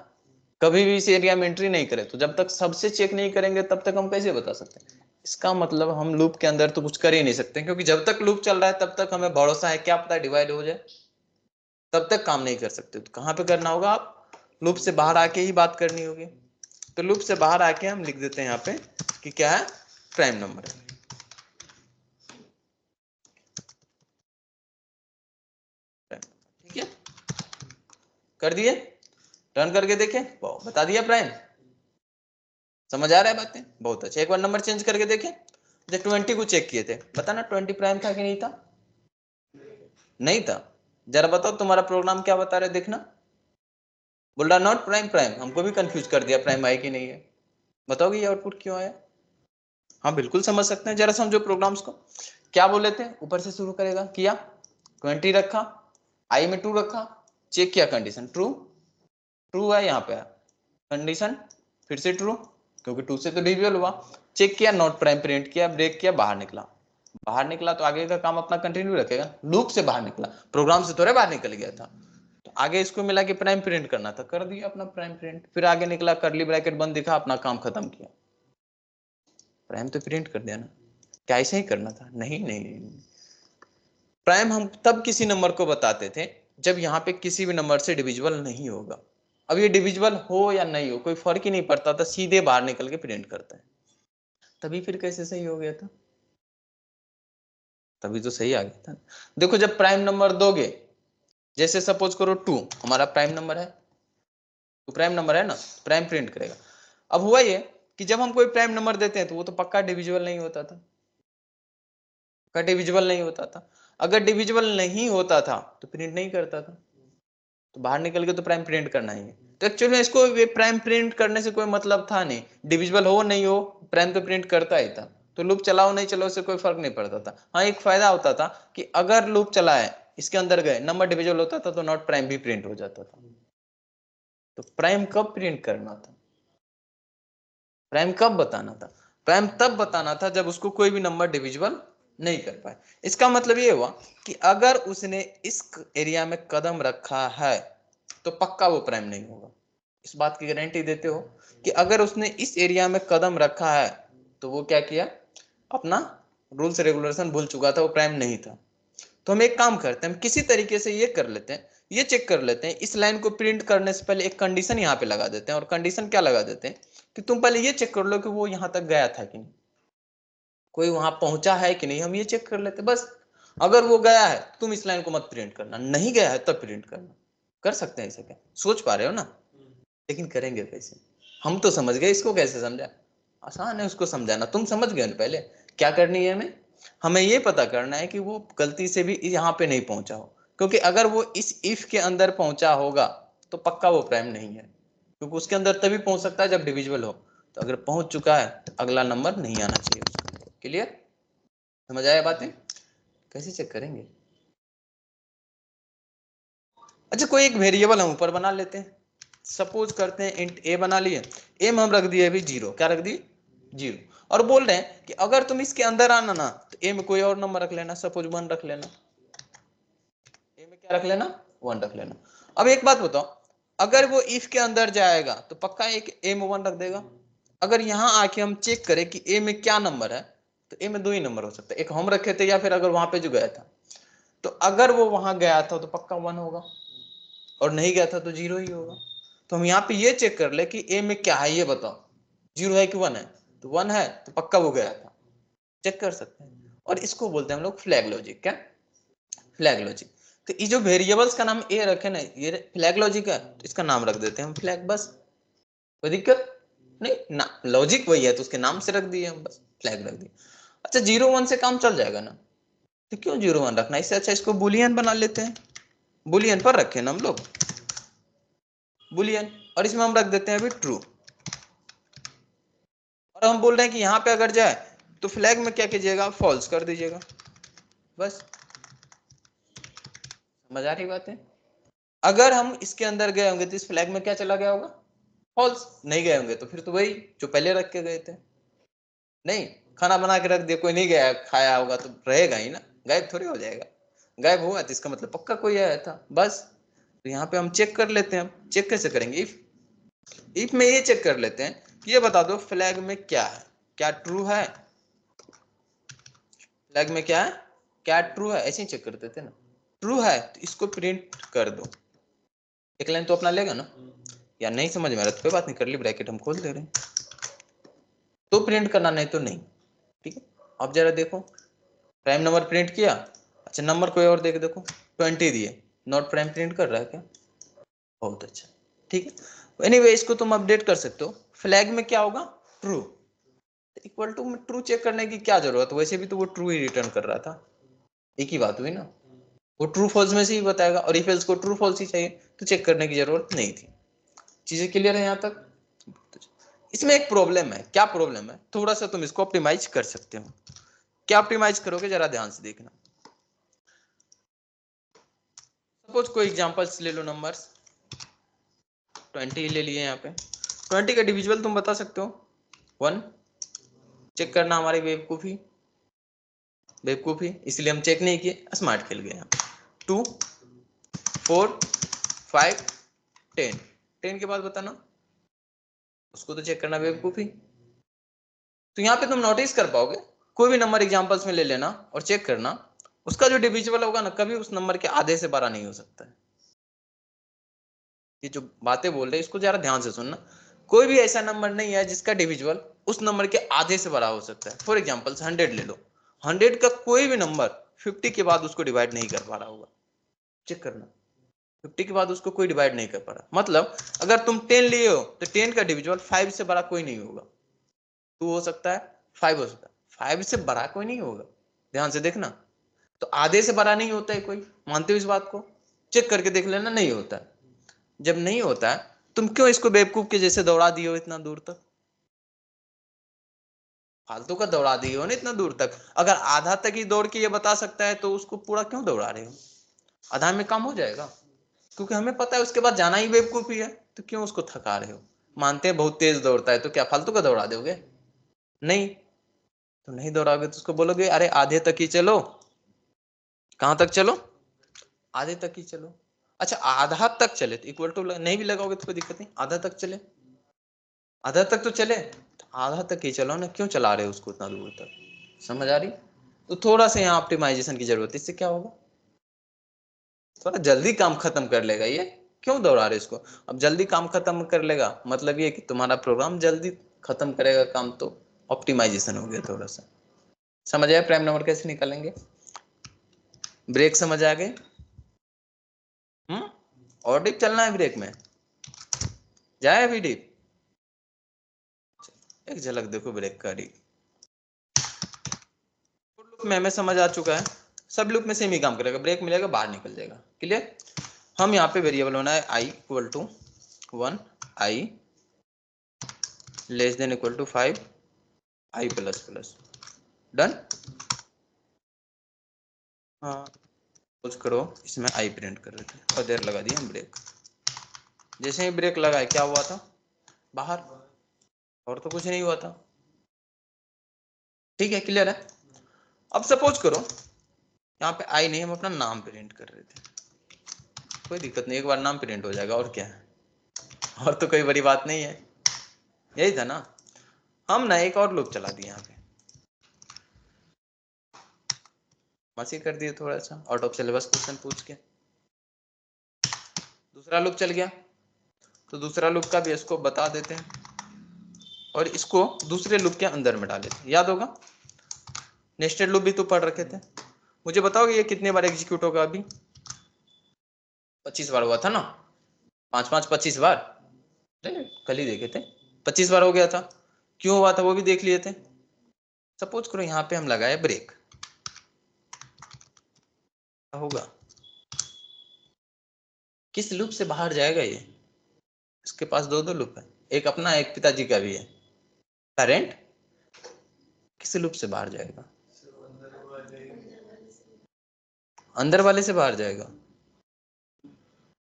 कभी भी इस एरिया में एंट्री नहीं करें। तो जब तक सबसे चेक नहीं करेंगे तब तक हम कैसे बता सकते हैं? इसका मतलब हम लूप के अंदर तो कुछ कर ही नहीं सकते, क्योंकि जब तक लूप चल रहा है तब तक हमें भरोसा है क्या पता डिवाइड हो जाए, तब तक काम नहीं कर सकते। तो कहां पे करना होगा? आप लूप से बाहर आके ही बात करनी होगी। तो लूप से बाहर आके हम लिख देते हैं यहाँ पे कि क्या है, प्राइम नंबर है। ठीक है, कर दिए, रन करके देखें, बता दिया प्राइम। समझ आ रहा है बातें? बहुत अच्छा। एक बार नंबर चेंज करके देखें। जब 20 को चेक किए थे, बताना 20 प्राइम था कि नहीं था? नहीं था। जरा बताओ तुम्हारा प्रोग्राम क्या बता रहे, देखना। बोल रहा नॉट प्राइम प्राइम, हमको भी कंफ्यूज कर दिया प्राइम है कि नहीं है। बताओगे ये आउटपुट क्यों आया? हाँ बिल्कुल समझ सकते हैं, जरा समझो प्रोग्राम्स को। क्या बोले थे? ऊपर से शुरू करेगा, किया 20 रखा, आई में 2 रखा, चेक किया कंडीशन ट्रू, ट्रू है यहाँ पे कंडीशन, फिर से ट्रू क्योंकि 2 से तो डिविजिबल हुआ, चेक किया नॉट प्राइम प्रिंट किया, ब्रेक किया, बाहर निकला। बाहर निकला तो आगे का काम अपना कंटिन्यू रखेगा। लूप से बाहर निकला, प्रोग्राम से थोड़े बाहर निकल गया था। तो आगे इसको मिला कि प्राइम प्रिंट करना था, कर दिया अपना प्राइम प्रिंट। फिर आगे निकला, करली ब्रैकेट बंद दिखा, अपना काम खत्म किया, प्राइम तो प्रिंट कर दिया ना। क्या ऐसे ही करना था? नहीं नहीं, नहीं। प्राइम हम तब किसी नंबर को बताते थे जब यहाँ पे किसी भी नंबर से डिविजिबल नहीं होगा। अब ये डिविजिबल हो या नहीं हो कोई फर्क ही नहीं पड़ता था, सीधे बाहर निकल के प्रिंट करता है। तभी फिर कैसे सही हो गया था? तभी तो सही आ गया था। देखो जब प्राइम नंबर दोगे, जैसे सपोज करो 2 हमारा प्राइम नंबर है, तो प्राइम नंबर है ना, प्राइम प्रिंट करेगा। अब हुआ ये कि जब हम कोई प्राइम नंबर देते हैं तो वो तो पक्का डिविजिबल नहीं होता था, पक्का डिविजिबल नहीं होता था। अगर डिविजिबल नहीं होता था तो प्रिंट नहीं करता था, तो बाहर निकल के तो प्राइम प्रिंट करना ही है। तो एक्चुअली में इसको प्राइम प्रिंट करने से कोई मतलब था नहीं, डिविजिबल हो नहीं हो प्राइम तो प्रिंट करता ही था। तो लूप चलाओ नहीं चलाओ इससे कोई फर्क नहीं पड़ता था। हाँ एक फायदा होता था कि अगर लूप चलाए, इसके अंदर गए, नंबर डिविजिबल होता था तो नॉट प्राइम भी प्रिंट हो जाता था। तो प्राइम कब प्रिंट करना था? प्राइम कब बताना था? प्राइम तब बताना था जब उसको कोई भी नंबर डिविजिबल नहीं कर पाए। इसका मतलब ये हुआ कि अगर उसने इस एरिया में कदम रखा है तो पक्का वो प्राइम नहीं होगा। इस बात की गारंटी देते हो कि अगर उसने इस एरिया में कदम रखा है तो वो क्या किया, अपना रूल्स रेगुलेशन भूल चुका था, वो प्राइम नहीं था। तो हम एक काम करते हैं, हम किसी तरीके से ये कर लेते हैं, ये चेक कर लेते हैं, इस लाइन को प्रिंट करने से पहले एक कंडीशन यहाँ पे लगा देते हैं। और कंडीशन क्या लगा देते हैं कि तुम पहले ये चेक कर लो कि वो यहाँ तक गया था कि नहीं, कोई वहां पहुंचा है कि नहीं, हम ये चेक कर लेते बस। अगर वो गया है तुम इस लाइन को मत प्रिंट करना, नहीं गया है तब प्रिंट करना। कर सकते हैं ऐसे? क्या सोच पा रहे हो ना? लेकिन करेंगे कैसे? हम तो समझ गए, इसको कैसे समझा? आसान है उसको समझाना, तुम समझ गए ना। पहले क्या करनी है हमें, हमें ये पता करना है कि वो गलती से भी यहाँ पे नहीं पहुंचा हो, क्योंकि अगर वो इस इफ के अंदर पहुंचा होगा तो पक्का वो प्राइम नहीं है, क्योंकि उसके अंदर तभी पहुंच सकता है जब डिविजिबल हो। तो अगर पहुंच चुका है तो अगला नंबर नहीं आना चाहिए उसका। क्लियर? समझ आया बातें? कैसे चेक करेंगे? अच्छा कोई एक वेरिएबल हम ऊपर बना लेते हैं, सपोज करते हैं इंट ए बना लिए, ए में हम रख दिए अभी 0, क्या रख दिए 0, और बोल रहे हैं कि अगर तुम इसके अंदर आना ना तो ए में कोई और नंबर रख लेना, सपोज 1 रख लेना, ए में क्या रख लेना 1 रख लेना। अब एक बात बताओ, अगर वो इफ के अंदर जाएगा तो पक्का एक ए में 1 रख देगा। अगर यहाँ आके हम चेक करें कि ए में क्या नंबर है, तो ए में 2 ही नंबर हो सकता है, एक हम रखे थे या फिर अगर वहां पे जो गया था। तो अगर वो वहां गया था तो पक्का 1 होगा, और नहीं गया था तो 0 ही होगा। तो हम यहाँ पे ये चेक कर ले कि ए में क्या है ये बताओ, 0 है कि 1 है, तो 1 है तो पक्का वो गया था, चेक कर सकते हैं। और इसको बोलते हैं हम लोग फ्लैग लॉजिक। क्या? Flag logic. तो ये जो वेरिएबल्स का नाम ए रखे ना, ये फ्लैग लॉजिक है, तो इसका नाम रख देते हैं हम फ्लैग, बस कोई दिक्कत नहीं ना, लॉजिक वही है तो उसके नाम से रख दिए हम, बस फ्लैग रख दिए। अच्छा 0 1 से काम चल जाएगा ना, तो क्यों 0 1 रखना, इससे अच्छा इसको बुलियन बना लेते हैं, बुलियन पर रखे ना हम लोग, बुलियन, और इसमें हम रख देते हैं अभी ट्रू। और हम बोल रहे हैं कि यहाँ पे अगर जाए तो फ्लैग में क्या कीजिएगा, फॉल्स कर दीजिएगा, बस। समझ आ रही बात है? अगर हम इसके अंदर गए होंगे तो इस फ्लैग में क्या चला गया होगा, फॉल्स। नहीं गए होंगे तो फिर तो वही जो पहले रख के गए थे। नहीं, खाना बना के रख दिया, कोई नहीं गया खाया होगा तो रहेगा ही ना, गायब थोड़ी हो जाएगा। गायब हुआ तो इसका मतलब पक्का कोई आया था, बस। तो यहाँ पे हम चेक कर लेते हैं, चेक कैसे करेंगे, इफ में ये चेक कर लेते हैं कि ये बता दो फ्लैग में क्या है, क्या ट्रू है, फ्लैग में क्या है, क्या ट्रू है, ऐसे ही चेक करते थे ना। ट्रू है तो इसको प्रिंट कर दो, एक लाइन तो अपना लेगा ना, या नहीं समझ में आ रहा तो कोई बात नहीं, कर ली ब्रैकेट हम खोल दे रहे हैं, तो प्रिंट करना, नहीं तो नहीं। ठीक है, अब जरा देखो, प्राइम नंबर प्रिंट किया, अच्छा नंबर कोई और देख देखो, 20 दिए, नॉट प्राइम प्रिंट कर रहा है क्या, बहुत अच्छा। ठीक है, एनीवे इसको तुम अपडेट कर सकते हो, फ्लैग में क्या होगा, ट्रू। इक्वल टू में ट्रू चेक करने की क्या जरूरत, वैसे भी तो वो ट्रू ही रिटर्न कर रहा था, एक ही बात हुई ना, वो ट्रू फॉल्स में से ही बताएगा, और इफ एल्स को ट्रू फॉल्स ही चाहिए तो चेक करने की जरूरत नहीं थी। चीजें क्लियर है यहाँ तक? इसमें एक प्रॉब्लम है, क्या प्रॉब्लम है, थोड़ा सा तुम इसको ऑप्टिमाइज कर सकते हो। क्या ऑप्टिमाइज करोगे जरा ध्यान से देखना। सपोज कोई एग्जांपल्स ले लो, नंबर्स 20 ले लिए, यहाँ पे 20 का डिविजिबल तुम बता सकते हो, 1। चेक करना हमारी बेवकूफी, बेवकूफी इसलिए हम चेक नहीं किए, स्मार्ट खेल गए यहाँ। 2 4 5 10, 10 के बाद बताना, उसको तो चेक करना बेवकूफी। तो यहाँ पे तुम नोटिस कर पाओगे, कोई भी नंबर एग्जांपल्स में ले लेना और चेक करना, उसका जो डिविजिबल होगा ना, कभी उस नंबर के आधे से बड़ा नहीं हो सकता है। ये जो बातें बोल रहे हैं इसको जरा ध्यान से सुनना, कोई भी ऐसा नंबर नहीं है जिसका डिविजिबल उस नंबर के आधे से बड़ा हो सकता है। फॉर एग्जाम्पल 100 ले लो, 100 का कोई भी नंबर 50 के बाद उसको डिवाइड नहीं कर पा रहा होगा, चेक करना, 50 के बाद उसको कोई डिवाइड नहीं कर पा रहा, मतलब अगर तुम 10 लिए हो तो 10 का डिविजिबल 5 से बड़ा कोई नहीं होगा, 2 हो सकता है, 5 हो सकता है, 5 से बड़ा कोई नहीं होगा, ध्यान से देखना। तो आधे से बड़ा नहीं होता है कोई, मानते हो इस बात को, चेक करके देख लेना, नहीं होता है। जब नहीं होता है तुम क्यों इसको बेवकूफ के जैसे दौड़ा दिए हो इतना दूर तक, फालतू का दौड़ा दिए हो ना इतना दूर तक। अगर आधा तक ही दौड़ के ये बता सकता है तो उसको पूरा क्यों दौड़ा रहे हो, आधा में काम हो जाएगा, क्योंकि हमें पता है उसके बाद जाना ही बेवकूफी है, तो क्यों उसको थका रहे हो। मानते हैं बहुत तेज दौड़ता है तो क्या फालतू का दौड़ा दोगे, नहीं, तो नहीं दौड़ाओगे तो उसको बोलोगे अरे आधे तक ही चलो, कहां तक चलो, आधे तक ही चलो। अच्छा आधा तक चले तो इक्वल टू नहीं भी लगाओगे तो कोई दिक्कत नहीं, आधा तक चले, आधा तक तो चले, तो आधा तक ही चलो ना, क्यों चला रहे हो उसको उतना दूर तक, समझ आ रही। तो थोड़ा सा यहाँ ऑप्टिमाइजेशन की जरूरत है, इससे क्या होगा, थोड़ा जल्दी काम खत्म कर लेगा ये, क्यों दौड़ा रहे इसको। अब जल्दी काम खत्म कर लेगा मतलब ये कि तुम्हारा प्रोग्राम जल्दी खत्म करेगा काम, तो ऑप्टिमाइजेशन हो गया थोड़ा सा। समझ आया प्राइम नंबर कैसे निकालेंगे, ब्रेक समझ आ गए, और डीप चलना है ब्रेक में, जाए अभी डीप, एक झलक देखो ब्रेक का डीप। लूप में हमें समझ आ चुका है, सब लूप में सेम ही काम करेगा, ब्रेक मिलेगा बाहर निकल जाएगा, क्लियर। हम यहाँ पे वेरिएबल होना है I equal to 1, I less than equal to 5, I plus plus, done. हाँ कुछ करो, इसमें आई प्रिंट कर रहे थे और देर लगा दिया हम ब्रेक, जैसे ही ब्रेक लगाए क्या हुआ था, बाहर, और तो कुछ नहीं हुआ था, ठीक है क्लियर है। अब सपोज करो यहाँ पे आई नहीं, हम अपना नाम प्रिंट कर रहे थे, कोई दिक्कत नहीं, एक बार नाम प्रिंट हो जाएगा और क्या है, और तो कोई बड़ी बात नहीं है, यही था ना। हम ना एक और लूप चला दिए यहाँ पे, मसी कर दिए थोड़ा सा आउट ऑफ सिलेबस क्वेश्चन पूछ के, दूसरा लूप चल गया, तो दूसरा लूप का भी इसको बता देते हैं और इसको दूसरे लूप के अंदर में डाल देते हैं। याद होगा नेस्टेड लूप भी तो पढ़ रखे थे। मुझे बताओगे ये कितने बार एग्जीक्यूट होगा? अभी 25 बार हुआ था ना, 5 5 25 बार, कल ही देखे थे 25 बार हो गया था। क्यों हुआ था वो भी देख लिए थे। सपोज करो यहाँ पे हम लगाए ब्रेक, क्या होगा? किस लूप से बाहर जाएगा ये? इसके पास दो लूप है, एक अपना एक पिताजी का भी है। करेंट किस लूप से बाहर जाएगा? अंदर वाले से बाहर जाएगा।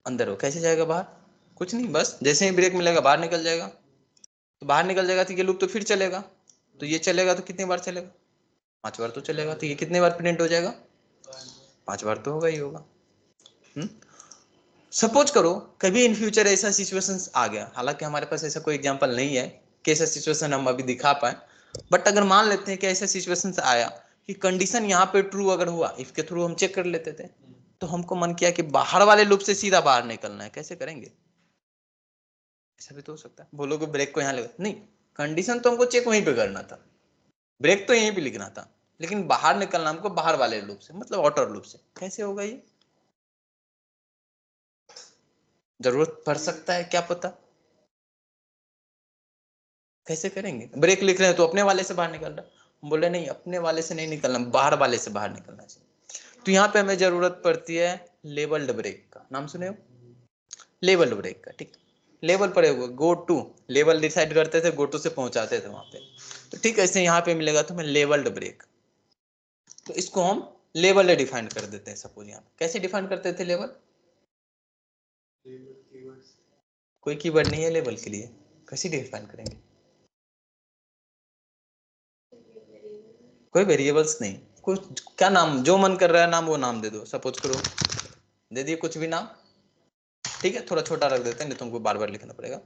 अंदर हो कैसे जाएगा बाहर? कुछ नहीं, बस जैसे ही ब्रेक मिलेगा बाहर निकल जाएगा। तो बाहर निकल जाएगा तो ये लूप तो फिर चलेगा। तो ये चलेगा तो कितनी बार चलेगा? 5 बार तो चलेगा। तो ये कितने बार प्रिंट हो जाएगा? 5 बार तो होगा ही होगा। सपोज करो कभी इन फ्यूचर ऐसा सिचुएशन आ गया, हालांकि हमारे पास ऐसा कोई एग्जांपल नहीं है कि ऐसा सिचुएशन हम अभी दिखा पाए, बट अगर मान लेते हैं कि ऐसा सिचुएशन आया कि कंडीशन यहाँ पे ट्रू अगर हुआ, इफ के थ्रू हम चेक कर लेते थे, तो हमको मन किया कि बाहर वाले लूप से सीधा बाहर निकलना है, कैसे करेंगे? ऐसा भी तो हो सकता है। बोलोगे ब्रेक को यहाँ लगा, नहीं, कंडीशन तो हमको चेक वहीं पे करना था, ब्रेक तो यहीं पे लिखना था, लेकिन बाहर निकलना हमको बाहर वाले लूप से, मतलब आउटर लूप से। कैसे होगा ये? जरूरत पड़ सकता है, क्या पता। कैसे करेंगे? ब्रेक लिख रहे हैं तो अपने वाले से बाहर निकल रहा, बोले नहीं अपने वाले से नहीं निकलना, बाहर वाले से बाहर निकलना चाहिए। तो यहाँ पे हमें जरूरत पड़ती है लेबल्ड ब्रेक का। नाम सुने हो? लेबल्ड ब्रेक का, ठीक। लेवल पड़े हुए गो टू, लेवल डिसाइड करते थे, गो टू से पहुंचाते थे वहां पे। तो ठीक है, ऐसे यहाँ पे मिलेगा तो हमें लेबल्ड ब्रेक। तो इसको हम लेबल डिफाइन कर देते हैं। सपोज यहाँ पे कैसे डिफाइन करते थे लेबल? कोई कीवर्ड नहीं है लेबल के लिए, कैसे डिफाइन करेंगे? कोई वेरिएबल्स नहीं, कुछ क्या नाम जो मन कर रहा है नाम वो नाम दे दो। सपोज करो दे दिए कुछ भी नाम, ठीक है, थोड़ा छोटा रख देते हैं नहीं तुमको बार बार लिखना पड़ेगा।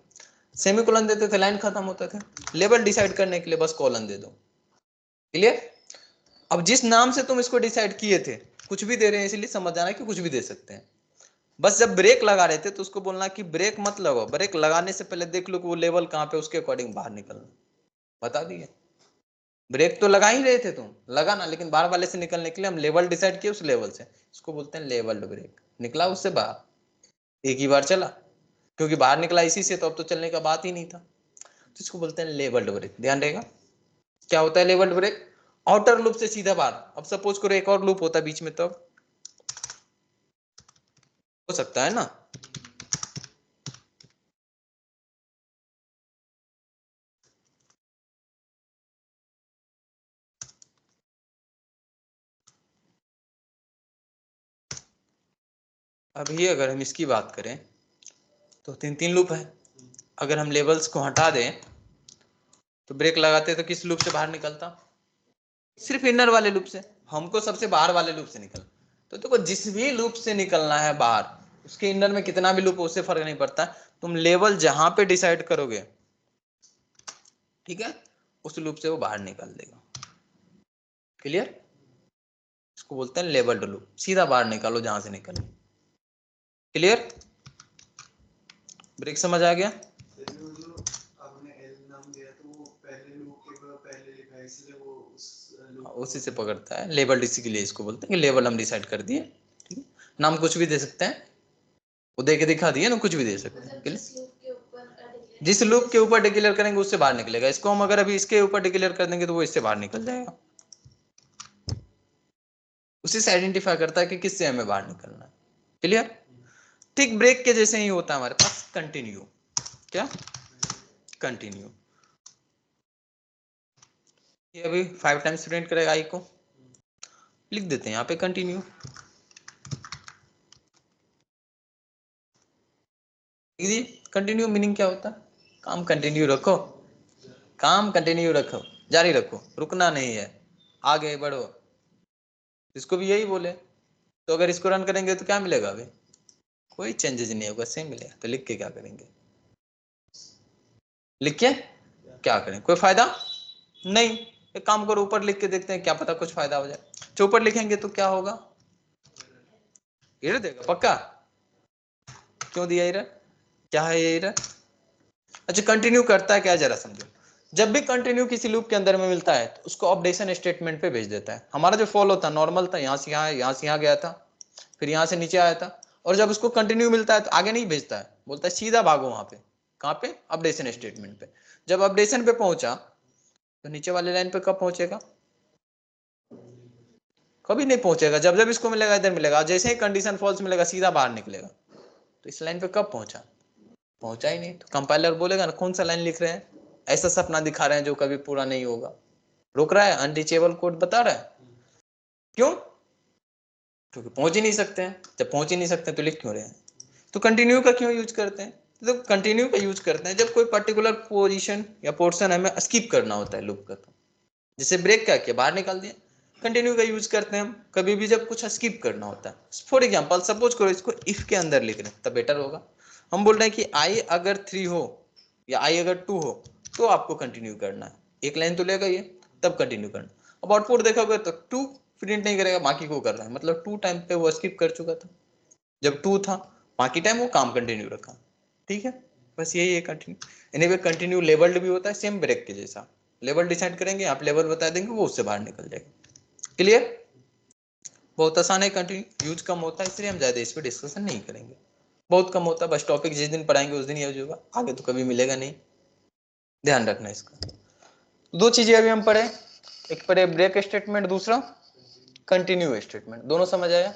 सेमीकोलन देते थे, लाइन खत्म होता था। लेबल डिसाइड करने के लिए बस कॉलन दे दो। क्लियर? अब जिस नाम से तुम इसको डिसाइड किए थे, कुछ भी दे रहे हैं इसलिए समझ जाना कि कुछ भी दे सकते हैं। बस जब ब्रेक लगा रहे थे तो उसको बोलना कि ब्रेक मत लगाओ, ब्रेक लगाने से पहले देख लो कि वो लेवल कहाँ पे, उसके अकॉर्डिंग बाहर निकलना। बता दिए। ब्रेक तो लगा ही रहे थे तुम, लगाना, लेकिन बाहर वाले से निकलने के लिए हम लेवल डिसाइड किए उस लेवल से, इसको बोलते हैं लेवल्ड ब्रेक। निकला उससे बाहर, एक ही बार चला, क्योंकि बाहर निकला इसी से, तो अब तो चलने का बात ही नहीं था, तो इसको बोलते हैं लेवल्ड ब्रेक। ध्यान रहेगा क्या होता है लेवल्ड ब्रेक? आउटर लूप से सीधा बाहर। अब सपोज करो एक और लूप होता है बीच में, तो हो सकता है ना, अभी अगर हम इसकी बात करें तो 3 लूप है। अगर हम लेवल्स को हटा दें तो ब्रेक लगाते तो किस लूप से बाहर निकलता? सिर्फ इनर वाले लूप से। हमको सबसे बाहर वाले लूप से निकलना, तो देखो जिस भी लूप से निकलना है बाहर, उसके इनर में कितना भी लूप हो उससे फर्क नहीं पड़ता, तुम लेवल जहां पे डिसाइड करोगे, ठीक है, उस लूप से वो बाहर निकल देगा। क्लियर? इसको बोलते हैं लेवल्ड लूप, सीधा बाहर निकालो जहां से निकले। क्लियर? ब्रेक समझ आ गया? उसी से पकड़ता है लेवल, इसी के लिए इसको बोलते हैं कि लेवल हम डिसाइड कर दिए। ठीक है, नाम कुछ भी दे सकते हैं, वो दे के दिखा दिए ना, कुछ भी दे सकते हैं। जिस लूप के ऊपर डिक्लेयर करेंगे उससे बाहर निकलेगा। इसको हम अगर अभी इसके ऊपर डिक्लेयर कर देंगे तो वो इससे बाहर निकल जाएगा। उसी से आइडेंटिफाई करता है कि किससे हमें बाहर निकलना है। क्लियर? ठीक ब्रेक के जैसे ही होता है हमारे पास कंटिन्यू। क्या? कंटिन्यू। ये अभी 5 टाइम्स प्रिंट करेगा आई को, लिख देते हैं यहाँ पे कंटिन्यू। कंटिन्यू मीनिंग क्या होता है? काम कंटिन्यू रखो, काम कंटिन्यू रखो, जारी रखो, रुकना नहीं है, आगे बढ़ो। इसको भी यही बोले, तो अगर इसको रन करेंगे तो क्या मिलेगा? अभी कोई चेंजेस नहीं होगा, सेम मिलेगा। तो लिख के क्या करेंगे? लिख के क्या करें? कोई फायदा नहीं। एक काम करो ऊपर लिख के देखते हैं, क्या पता कुछ फायदा हो जाए। जो ऊपर लिखेंगे तो क्या होगा? एरर देगा पक्का। क्यों दिया एरर? क्या है ये एरर? अच्छा, कंटिन्यू करता है क्या, जरा समझो। जब भी कंटिन्यू किसी लूप के अंदर में मिलता है तो उसको अपडेशन स्टेटमेंट पे भेज देता है। हमारा जो फॉलो था नॉर्मल था, यहाँ से यहाँ, यहाँ से यहाँ गया था, फिर यहाँ से नीचे आया था, और जब उसको कंटिन्यू मिलता है तो आगे नहीं भेजता है, बोलता है सीधा भागो वहां पे। कहाँ पे? अपडेशन स्टेटमेंट पे। जब अपडेशन पे पहुंचा तो नीचे वाले लाइन पे कब पहुंचेगा? कभी नहीं पहुंचेगा। जब जब इसको मिलेगा इधर मिलेगा, जैसे ही कंडीशन फॉल्स मिलेगा सीधा बाहर निकलेगा। तो इस लाइन पे कब पहुंचा? पहुंचा ही नहीं। तो कंपाइलर बोलेगा ना कौन सा लाइन लिख रहे हैं, ऐसा सपना दिखा रहे हैं जो कभी पूरा नहीं होगा। रोक रहा है, अनरीचेबल कोड बता रहा है। क्यों? क्योंकि पहुंच ही नहीं सकते हैं। जब पहुंच ही नहीं सकते तो लिख क्यों रहे हैं? तो कंटिन्यू का क्यों यूज करते हैं? तो कंटिन्यू का यूज करते हैं जब कोई पर्टिकुलर पोजीशन या पोर्शन हमें स्किप करना होता है लूप का। तो जैसे ब्रेक क्या किया, बाहर निकाल दिया। कंटिन्यू का यूज करते हैं हम कभी भी जब कुछ स्किप करना होता है। फॉर एग्जाम्पल सपोज करो इसको इफ के अंदर लिख रहे हैं तब बेटर होगा। हम बोल रहे हैं कि आई अगर 3 हो या आई अगर 2 हो तो आपको कंटिन्यू करना है। एक लाइन तो लेगा ये, तब कंटिन्यू करना। अब आउटपुट देखोगे तो 2 प्रिंट नहीं करेगा, बाकी को कर रहा है, मतलब 2 टाइम पे वो स्किप कर चुका था। जब 2 था बाकी टाइम वो काम कंटिन्यू रखा। ठीक है, बस यही है कंटिन्यू। एनीवे कंटिन्यू लेबल्ड भी होता है सेम ब्रेक के जैसा। लेवल डिसाइड करेंगे, आप लेवल बता देंगे, वो उससे बाहर निकल जाएगा। क्लियर? बहुत आसान है, कंटिन्यू यूज कम होता है इसलिए हम ज्यादा इस पर डिस्कशन नहीं करेंगे। बहुत कम होता है, बस टॉपिक जिस दिन पढ़ाएंगे उस दिन यूज होगा, आगे तो कभी मिलेगा नहीं। ध्यान रखना इसका। दो चीजें अभी हम पढ़े, एक पढ़े ब्रेक स्टेटमेंट, दूसरा कंटिन्यू स्टेटमेंट। दोनों समझ आया?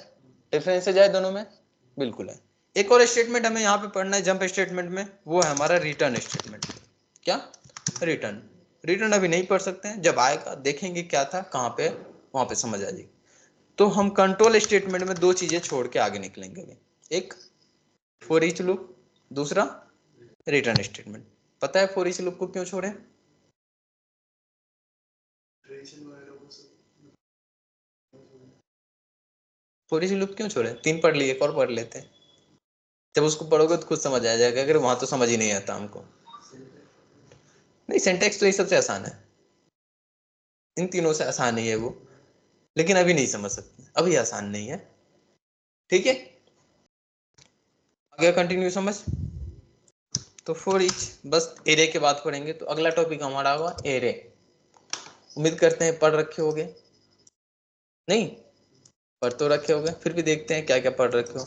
डिफरेंसेज आए दोनों में? बिल्कुल है। एक और स्टेटमेंट हमें यहाँ पे पढ़ना है जंप स्टेटमेंट में, वो है हमारा रिटर्न स्टेटमेंट। क्या? रिटर्न। रिटर्न अभी नहीं पढ़ सकते हैं, जब आएगा देखेंगे क्या था कहाँ पे, वहां पे समझ आ जाएगी। तो हम कंट्रोल स्टेटमेंट में दो चीजें छोड़ के आगे निकलेंगे अभी। एक फॉर ईच लूप, दूसरा रिटर्न स्टेटमेंट। पता है फॉर ईच लूप को क्यों छोड़े? फॉर ईच लूप क्यों छोड़े? 3 पढ़ लिए, एक और पढ़ लेते हैं। जब उसको पढ़ोगे तो खुद समझ आ जाएगा, अगर वहां तो समझ ही नहीं आता हमको। नहीं, सिंटेक्स तो ये सबसे आसान है, इन तीनों से आसान ही है वो, लेकिन अभी नहीं समझ सकते, अभी आसान नहीं है। ठीक है, आगे कंटिन्यू समझ। तो फॉर ईच बस एरे के बाद पढ़ेंगे, तो अगला टॉपिक हमारा होगा एरे। उम्मीद करते हैं पढ़ रखे होगे। नहीं पढ़ तो रखे होगे, फिर भी देखते हैं क्या क्या पढ़ रखे हो।